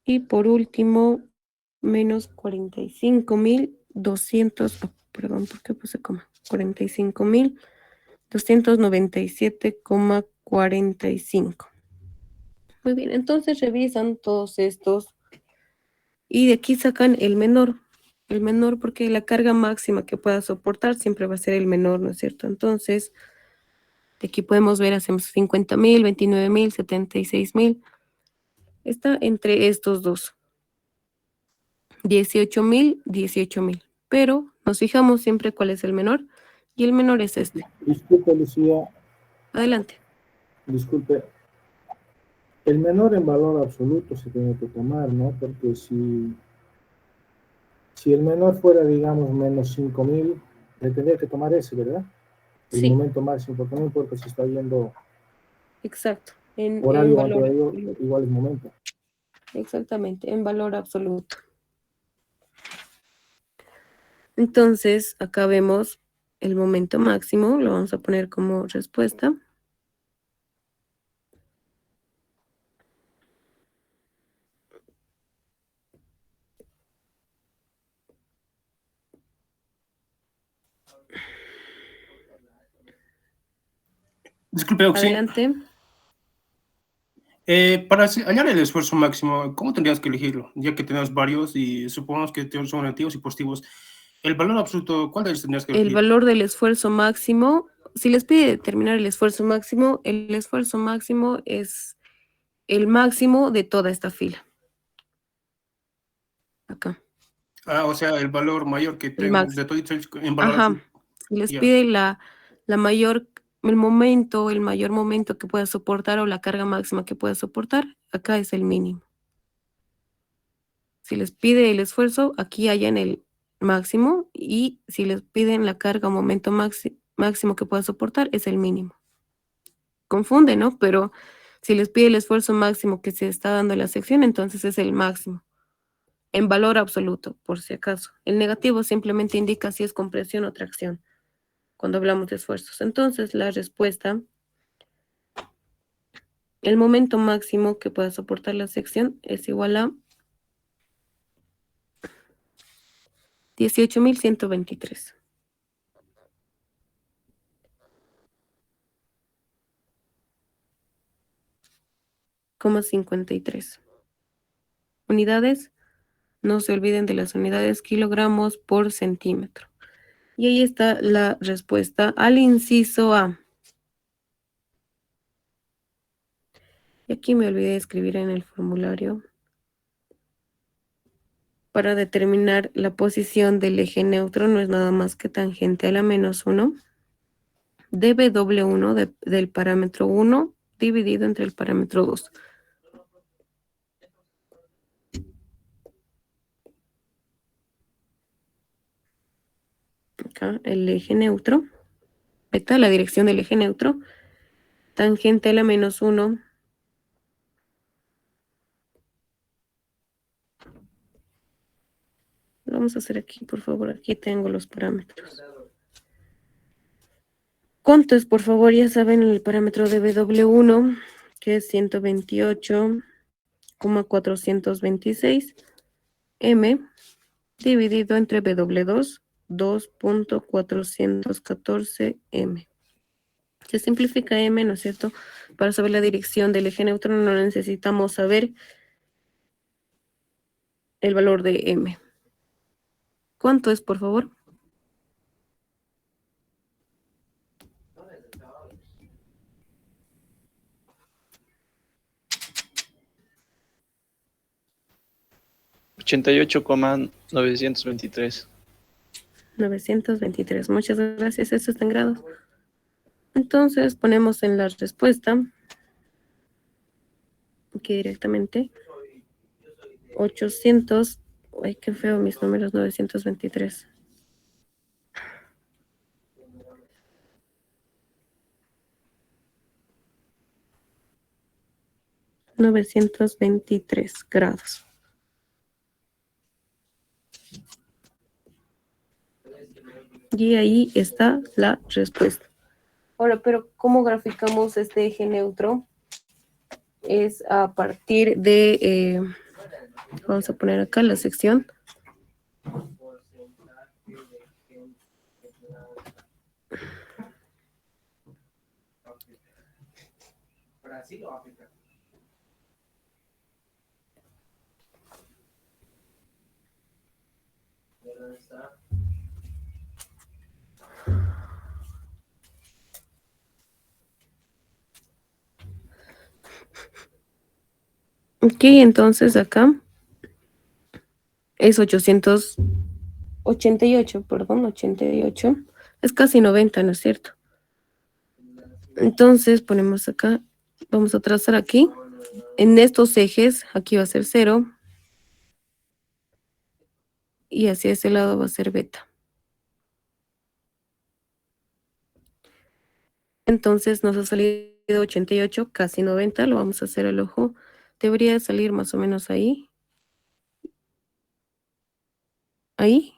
Y por último, menos 45,200. Perdón, ¿por qué puse coma? 45,297,45. Muy bien, entonces revisan todos estos y de aquí sacan el menor. El menor porque la carga máxima que pueda soportar siempre va a ser el menor, ¿no es cierto? Entonces, de aquí podemos ver, hacemos 50,000, 29,000, 76,000. Está entre estos dos. 18,000, 18,000. Pero nos fijamos siempre cuál es el menor. Y el menor es este. Disculpe, Lucía, Adelante. disculpe. El menor en valor absoluto se tiene que tomar, ¿no? Porque si el menor fuera, digamos, menos 5,000, le tendría que tomar ese, ¿verdad? El Sí, momento máximo, porque no importa si está yendo exacto. En horario o valor antihorario, absoluto. igual es momento. Exactamente, en valor absoluto. Entonces, acá vemos el momento máximo, lo vamos a poner como respuesta. Disculpe, Oxy. Adelante. Para hallar el esfuerzo máximo, ¿cómo tendrías que elegirlo? Ya que tenemos varios y supongamos que son negativos y positivos. El valor absoluto, ¿cuál de ellos tendrías que El elegir? valor del esfuerzo máximo, si les pide determinar el esfuerzo máximo es el máximo de toda esta fila. Acá. Ah, o sea, el valor mayor que El tengo máximo. de todo en valor Ajá. absoluto. Si les Ya. pide el mayor momento que pueda soportar o la carga máxima que pueda soportar, acá es el mínimo. Si les pide el esfuerzo, aquí hallan el máximo, y si les piden la carga o momento máximo que pueda soportar, es el mínimo. Confunde, ¿no? Pero si les pide el esfuerzo máximo que se está dando en la sección, entonces es el máximo, en valor absoluto, por si acaso. El negativo simplemente indica si es compresión o tracción, cuando hablamos de esfuerzos. Entonces, la respuesta, el momento máximo que pueda soportar la sección es igual a 18.123. .53. Unidades, no se olviden de las unidades, kilogramos por centímetro. Y ahí está la respuesta al inciso A. Y aquí me olvidé de escribir en el formulario. Para determinar la posición del eje neutro no es nada más que tangente a la -1 de W1 del parámetro 1 dividido entre el parámetro 2. Acá el eje neutro, beta, la dirección del eje neutro, tangente a la -1 . Lo vamos a hacer aquí, por favor. Aquí tengo los parámetros. ¿Cuánto es, por favor? Ya saben, el parámetro de W1, que es 128,426 M, dividido entre W2, 2.414 M. Se simplifica M, ¿no es cierto? Para saber la dirección del eje neutro no necesitamos saber el valor de M. ¿Cuánto es, por favor? $88,923. 923. Muchas gracias. Eso está en grados. Entonces ponemos en la respuesta aquí directamente 800. Ay, qué feo mis números. 923. grados. Y ahí está la respuesta. Ahora, pero ¿cómo graficamos este eje neutro? Es a partir de, vamos a poner acá la sección. Ok, entonces acá es 888, perdón, 88. Es casi 90, ¿no es cierto? Entonces ponemos acá, vamos a trazar aquí. En estos ejes, aquí va a ser 0. Y hacia ese lado va a ser beta. Entonces nos ha salido 88, casi 90. Lo vamos a hacer al ojo. Debería salir más o menos ahí. Ahí.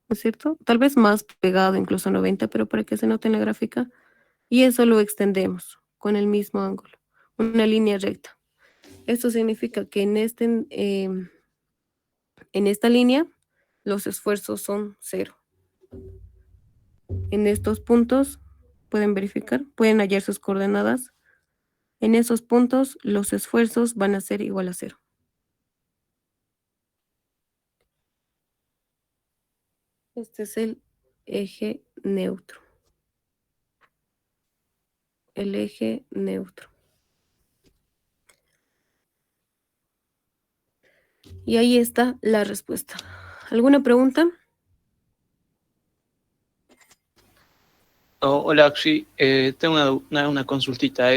¿no es cierto? Tal vez más pegado, incluso 90, pero para que se note en la gráfica. Y eso lo extendemos con el mismo ángulo, una línea recta. Esto significa que en esta línea los esfuerzos son 0. En estos puntos, pueden verificar, pueden hallar sus coordenadas. En esos puntos, los esfuerzos van a ser igual a 0. Este es el eje neutro. El eje neutro. Y ahí está la respuesta. ¿Alguna pregunta? Oh, hola, sí, tengo una consultita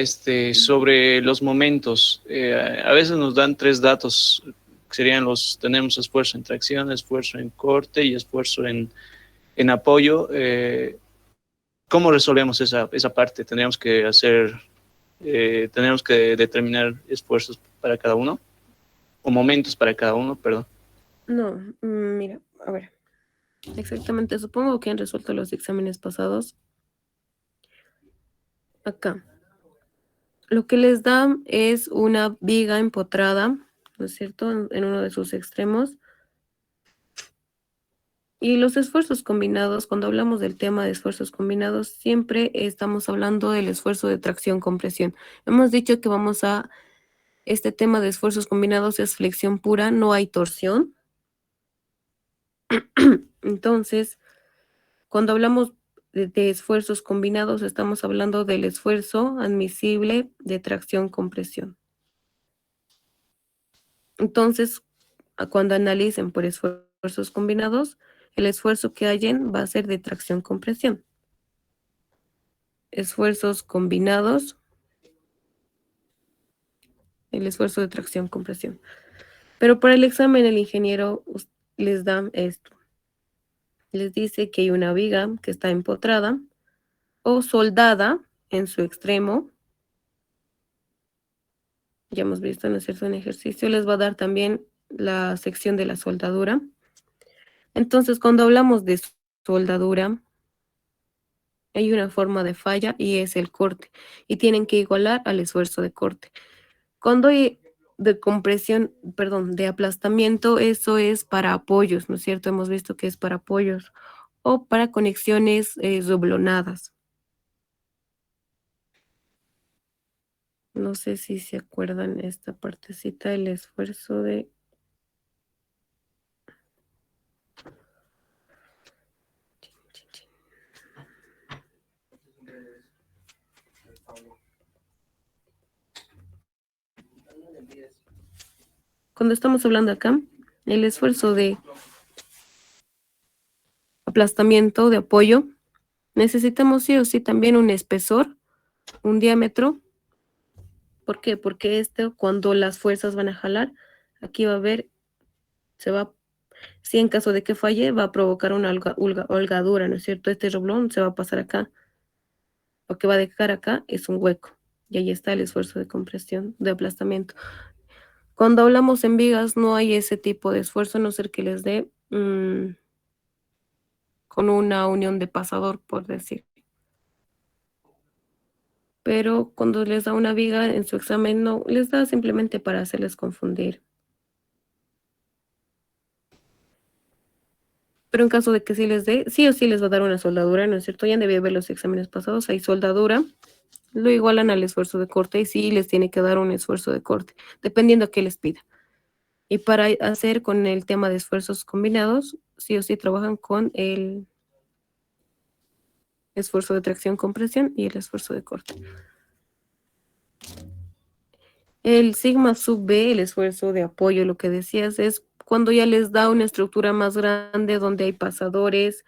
sobre los momentos. A veces nos dan 3 datos, que serían tenemos esfuerzo en tracción, esfuerzo en corte y esfuerzo en apoyo. ¿Cómo resolvemos esa parte? Tenemos que determinar esfuerzos para cada uno, o momentos para cada uno, perdón. No, mira, a ver. Exactamente, supongo que han resuelto los exámenes pasados. Acá. Lo que les da es una viga empotrada, ¿no es cierto?, en uno de sus extremos. Y los esfuerzos combinados, cuando hablamos del tema de esfuerzos combinados, siempre estamos hablando del esfuerzo de tracción-compresión. Hemos dicho que este tema de esfuerzos combinados es flexión pura, no hay torsión. Entonces, cuando hablamos de esfuerzos combinados, estamos hablando del esfuerzo admisible de tracción-compresión. Entonces, cuando analicen por esfuerzos combinados, el esfuerzo que hallen va a ser de tracción-compresión. Esfuerzos combinados, el esfuerzo de tracción-compresión. Pero para el examen el ingeniero les da esto. Les dice que hay una viga que está empotrada o soldada en su extremo. Ya hemos visto, ¿no es cierto?, un ejercicio. Les va a dar también la sección de la soldadura. Entonces, cuando hablamos de soldadura, hay una forma de falla y es el corte. Y tienen que igualar al esfuerzo de corte. Cuando hay de compresión, perdón, de aplastamiento, eso es para apoyos, ¿no es cierto? Hemos visto que es para apoyos o para conexiones doblonadas. No sé si se acuerdan esta partecita, el esfuerzo de... Cuando estamos hablando acá, el esfuerzo de aplastamiento, de apoyo, necesitamos sí o sí también un espesor, un diámetro. ¿Por qué? Porque cuando las fuerzas van a jalar, aquí va a haber, si en caso de que falle, va a provocar una holgadura, ¿no es cierto? Este roblón se va a pasar acá. Lo que va a dejar acá es un hueco. Y ahí está el esfuerzo de compresión, de aplastamiento. Cuando hablamos en vigas, no hay ese tipo de esfuerzo, a no ser que les dé con una unión de pasador, por decir. Pero cuando les da una viga en su examen, no, les da simplemente para hacerles confundir. Pero en caso de que sí les dé, sí o sí les va a dar una soldadura, ¿no es cierto? Ya debí ver los exámenes pasados, hay soldadura, lo igualan al esfuerzo de corte y sí les tiene que dar un esfuerzo de corte, dependiendo a qué les pida. Y para hacer con el tema de esfuerzos combinados, sí o sí trabajan con el esfuerzo de tracción-compresión y el esfuerzo de corte. El sigma sub B, el esfuerzo de apoyo, lo que decías, es cuando ya les da una estructura más grande, donde hay pasadores,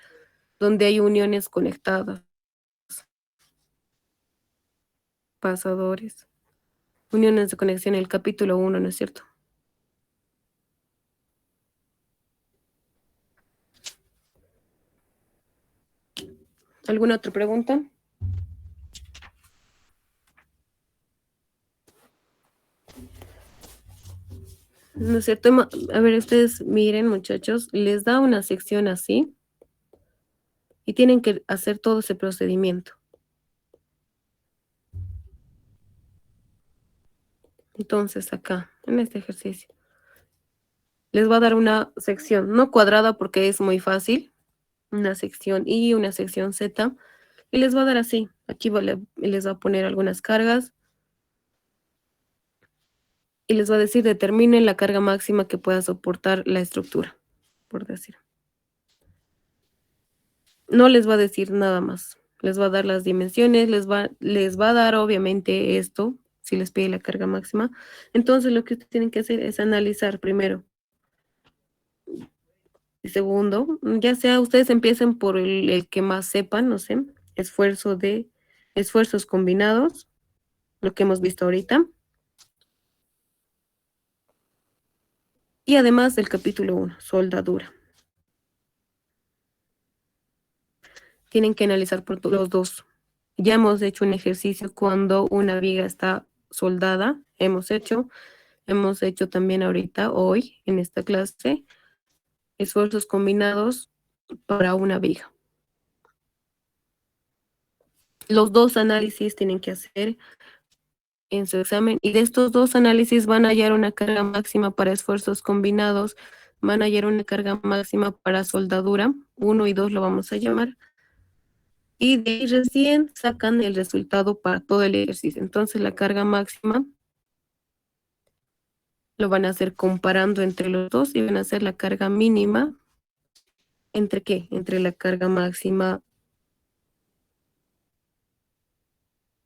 donde hay uniones conectadas. Pasadores. Uniones de conexión, el capítulo 1, ¿no es cierto? ¿Alguna otra pregunta? ¿No es cierto? A ver, ustedes miren, muchachos, les da una sección así, y tienen que hacer todo ese procedimiento. Entonces acá, en este ejercicio, les va a dar una sección, no cuadrada porque es muy fácil, una sección Y, una sección Z, y les va a dar así. Aquí les va a poner algunas cargas y les va a decir determinen la carga máxima que pueda soportar la estructura, por decir. No les va a decir nada más. Les va a dar las dimensiones, les va a dar obviamente esto, si les pide la carga máxima. Entonces lo que ustedes tienen que hacer es analizar primero. Y segundo, ya sea ustedes empiecen por el que más sepan, no sé, esfuerzos combinados, lo que hemos visto ahorita. Y además del capítulo 1, soldadura. Tienen que analizar por los dos. Ya hemos hecho un ejercicio cuando una viga está soldada. Hemos hecho también ahorita, hoy, en esta clase, esfuerzos combinados para una viga. Los dos análisis tienen que hacer en su examen y de estos dos análisis van a hallar una carga máxima para esfuerzos combinados, van a hallar una carga máxima para soldadura, 1 y 2 lo vamos a llamar, y de ahí recién sacan el resultado para todo el ejercicio. Entonces la carga máxima lo van a hacer comparando entre los dos y van a hacer la carga mínima. ¿Entre qué? Entre la carga máxima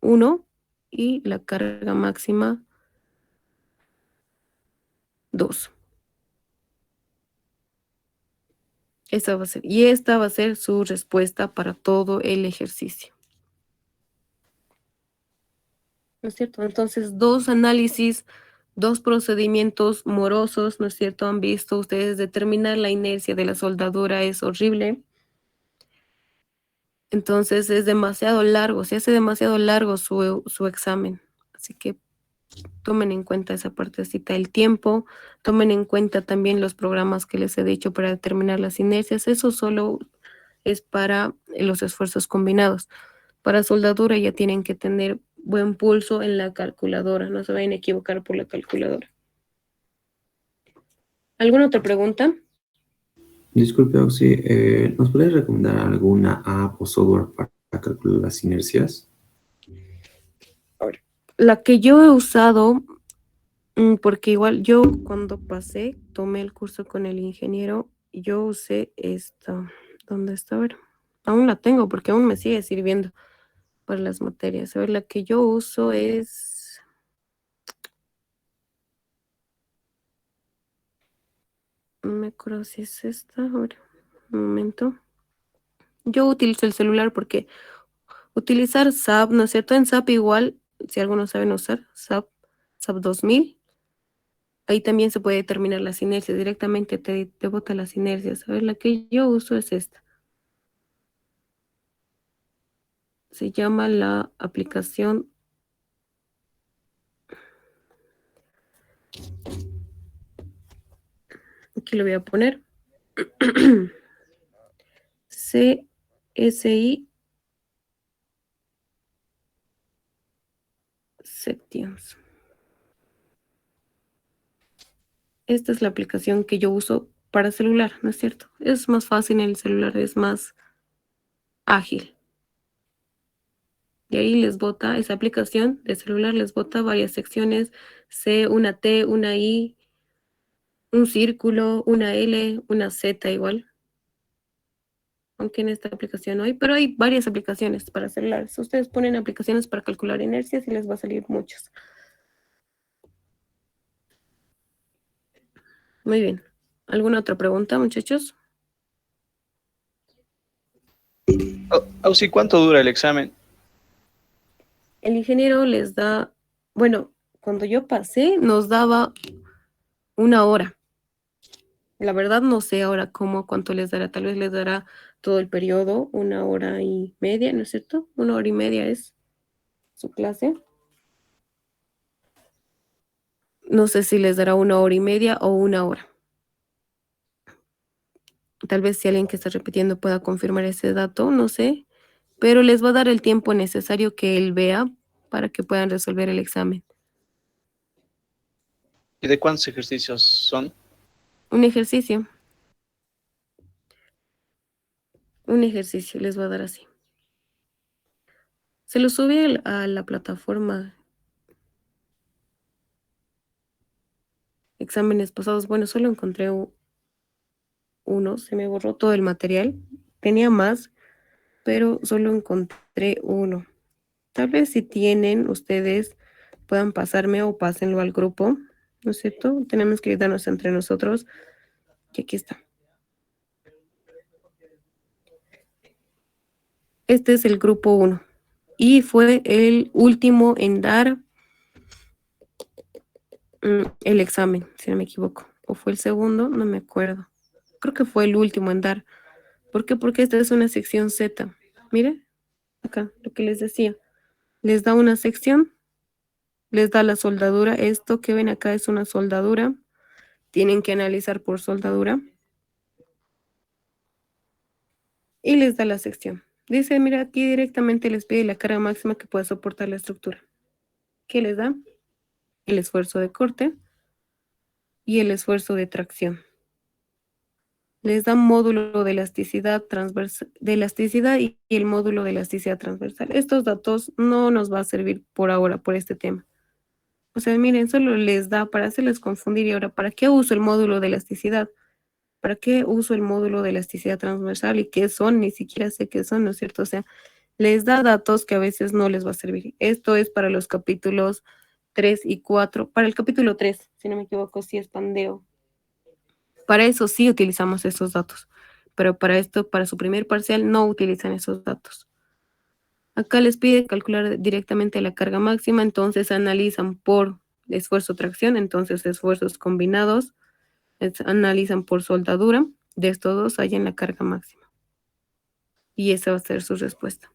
1 y la carga máxima 2. Esa va a ser, y esta va a ser su respuesta para todo el ejercicio. ¿No es cierto? Entonces, dos análisis, dos procedimientos morosos, ¿no es cierto? Han visto ustedes, determinar la inercia de la soldadura es horrible. Entonces es demasiado largo, se hace demasiado largo su examen. Así que tomen en cuenta esa partecita del tiempo, tomen en cuenta también los programas que les he dicho para determinar las inercias. Eso solo es para los esfuerzos combinados. Para soldadura ya tienen que tener buen pulso en la calculadora, no se vayan a equivocar por la calculadora. ¿Alguna otra pregunta? Disculpe, Oxy, ¿nos puede recomendar alguna app o software para calcular las inercias? La que yo he usado, porque igual yo cuando tomé el curso con el ingeniero, yo usé esta. ¿Dónde está? A ver, aún la tengo porque aún me sigue sirviendo para las materias. A ver, la que yo uso es... No me acuerdo si es esta. A ver, un momento. Yo utilizo el celular porque utilizar SAP, ¿no es cierto? En SAP igual, si algunos saben usar SAP 2000, ahí también se puede determinar las inercias. Directamente te bota las inercias. A ver, la que yo uso es esta. Se llama la aplicación. Aquí lo voy a poner. CSI Sections. Esta es la aplicación que yo uso para celular, ¿no es cierto? Es más fácil en el celular, es más ágil. Y ahí les bota, esa aplicación de celular les bota varias secciones, C, una T, una I, un círculo, una L, una Z igual. Aunque en esta aplicación no hay, pero hay varias aplicaciones para celulares. Ustedes ponen aplicaciones para calcular inercias y les va a salir muchas. Muy bien. ¿Alguna otra pregunta, muchachos? Auxi, ¿cuánto dura el examen? El ingeniero les da, bueno, cuando yo pasé nos daba 1 hora. La verdad no sé ahora cuánto les dará. Tal vez les dará todo el periodo, 1 hora y media, ¿no es cierto? 1 hora y media es su clase. No sé si les dará 1 hora y media o 1 hora. Tal vez si alguien que está repitiendo pueda confirmar ese dato, no sé, pero les va a dar el tiempo necesario que él vea para que puedan resolver el examen. ¿Y de cuántos ejercicios son? Un ejercicio. Un ejercicio les va a dar así. Se lo sube a la plataforma exámenes pasados. Bueno, solo encontré uno, se me borró todo el material. Tenía más, pero solo encontré uno. Tal vez si tienen ustedes puedan pasarme o pásenlo al grupo, ¿no es cierto? Tenemos que ayudarnos entre nosotros. Y aquí está. Este es el grupo 1 y fue el último en dar el examen, si no me equivoco. O fue el segundo, no me acuerdo. Creo que fue el último en dar. ¿Por qué? Porque esta es una sección Z. Mire, acá, lo que les decía. Les da una sección, les da la soldadura. Esto que ven acá es una soldadura. Tienen que analizar por soldadura. Y les da la sección. Dice, mira, aquí directamente les pide la carga máxima que pueda soportar la estructura. ¿Qué les da? El esfuerzo de corte y el esfuerzo de tracción. Les da módulo de elasticidad y el módulo de elasticidad transversal. Estos datos no nos va a servir por ahora por este tema. O sea, miren, solo les da para hacerles confundir. Y ahora, ¿para qué uso el módulo de elasticidad? ¿Para qué uso el módulo de elasticidad transversal? ¿Y qué son? Ni siquiera sé qué son, ¿no es cierto? O sea, les da datos que a veces no les va a servir. Esto es para los capítulos 3 y 4. Para el capítulo 3, si no me equivoco, sí es pandeo. Para eso sí utilizamos esos datos, pero para esto, para su primer parcial, no utilizan esos datos. Acá les pide calcular directamente la carga máxima, entonces analizan por esfuerzo-tracción, entonces esfuerzos combinados, analizan por soldadura, de estos dos hallan la carga máxima. Y esa va a ser su respuesta.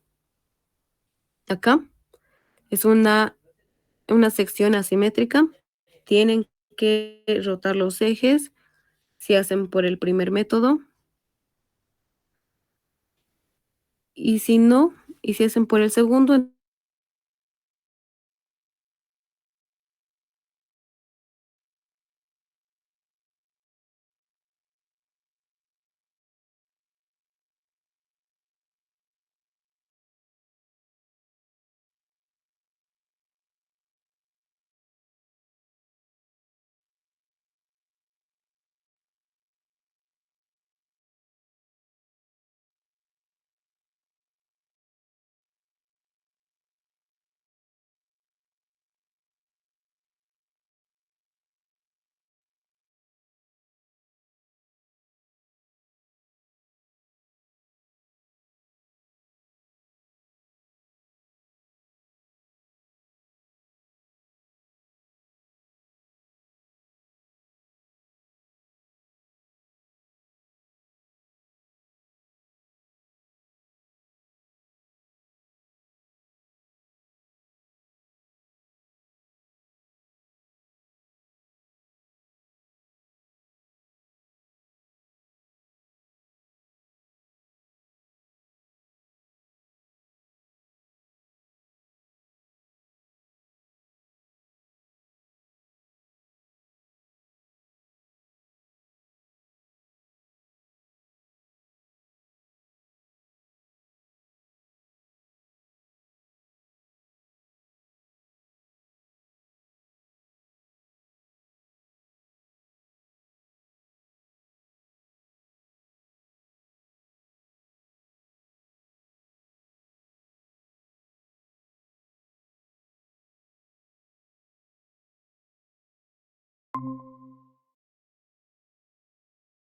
Acá es una sección asimétrica, tienen que rotar los ejes, si hacen por el primer método, y si no, y si hacen por el segundo,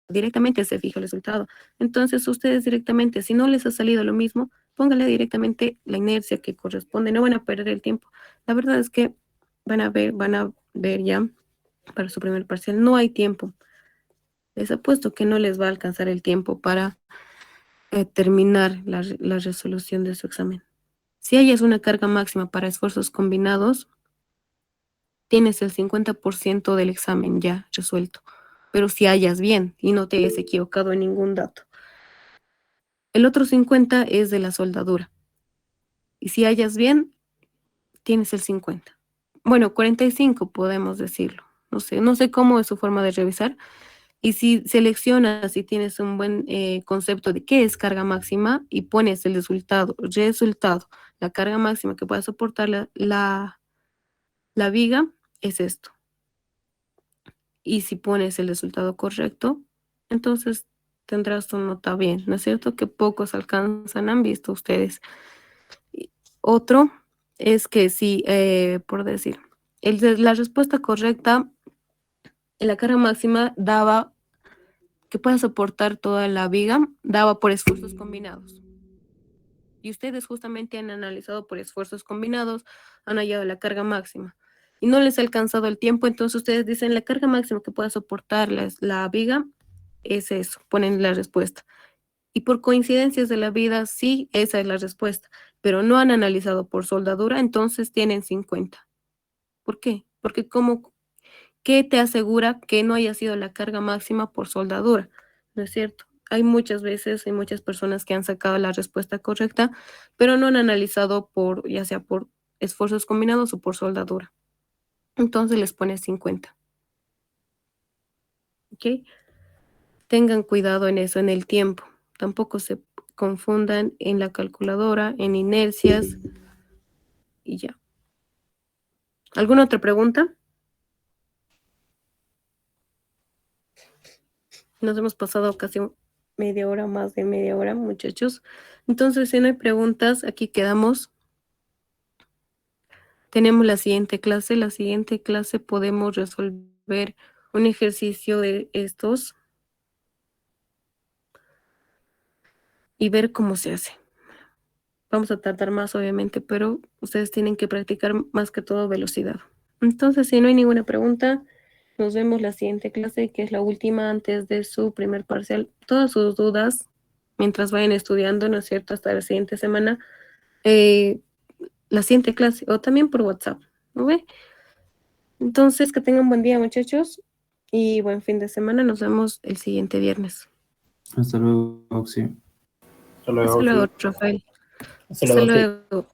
directamente se fija el resultado. Entonces, ustedes directamente, si no les ha salido lo mismo, pónganle directamente la inercia que corresponde, no van a perder el tiempo. La verdad es que van a ver ya para su primer parcial, no hay tiempo. Les apuesto que no les va a alcanzar el tiempo para terminar la resolución de su examen. Si hayas una carga máxima para esfuerzos combinados, tienes el 50% del examen ya resuelto. pero si hallas bien y no te hayas equivocado en ningún dato. El otro 50 es de la soldadura. Y si hallas bien, tienes el 50. Bueno, 45 podemos decirlo. No sé cómo es su forma de revisar. Y si seleccionas, si tienes un buen concepto de qué es carga máxima y pones el resultado, la carga máxima que pueda soportar la viga, es esto. Y si pones el resultado correcto, entonces tendrás tu nota bien, ¿no es cierto? Que pocos alcanzan, han visto ustedes. Y otro es que si, por decir, la respuesta correcta, la carga máxima daba, que pueda soportar toda la viga, daba por esfuerzos combinados. Y ustedes justamente han analizado por esfuerzos combinados, han hallado la carga máxima. Y no les ha alcanzado el tiempo, entonces ustedes dicen la carga máxima que pueda soportar la viga es eso, ponen la respuesta. Y por coincidencias de la vida, sí, esa es la respuesta, pero no han analizado por soldadura, entonces tienen 50. ¿Por qué? Porque ¿qué te asegura que no haya sido la carga máxima por soldadura? ¿No es cierto? Hay muchas personas que han sacado la respuesta correcta, pero no han analizado ya sea por esfuerzos combinados o por soldadura. Entonces les pones 50. ¿Ok? Tengan cuidado en eso, en el tiempo. Tampoco se confundan en la calculadora, en inercias y ya. ¿Alguna otra pregunta? Nos hemos pasado casi media hora, más de media hora, muchachos. Entonces, si no hay preguntas, aquí quedamos. Tenemos la siguiente clase. La siguiente clase podemos resolver un ejercicio de estos y ver cómo se hace. Vamos a tardar más, obviamente, pero ustedes tienen que practicar más que todo velocidad. Entonces, si no hay ninguna pregunta, nos vemos la siguiente clase, que es la última antes de su primer parcial. Todas sus dudas, mientras vayan estudiando, ¿no es cierto?, hasta la siguiente semana, la siguiente clase, o también por WhatsApp, ¿no ve? Entonces, que tengan buen día, muchachos, y buen fin de semana. Nos vemos el siguiente viernes. Hasta luego, Oxy. Hasta luego, Hasta luego, sí. Rafael. Hasta Hasta luego, sí. luego.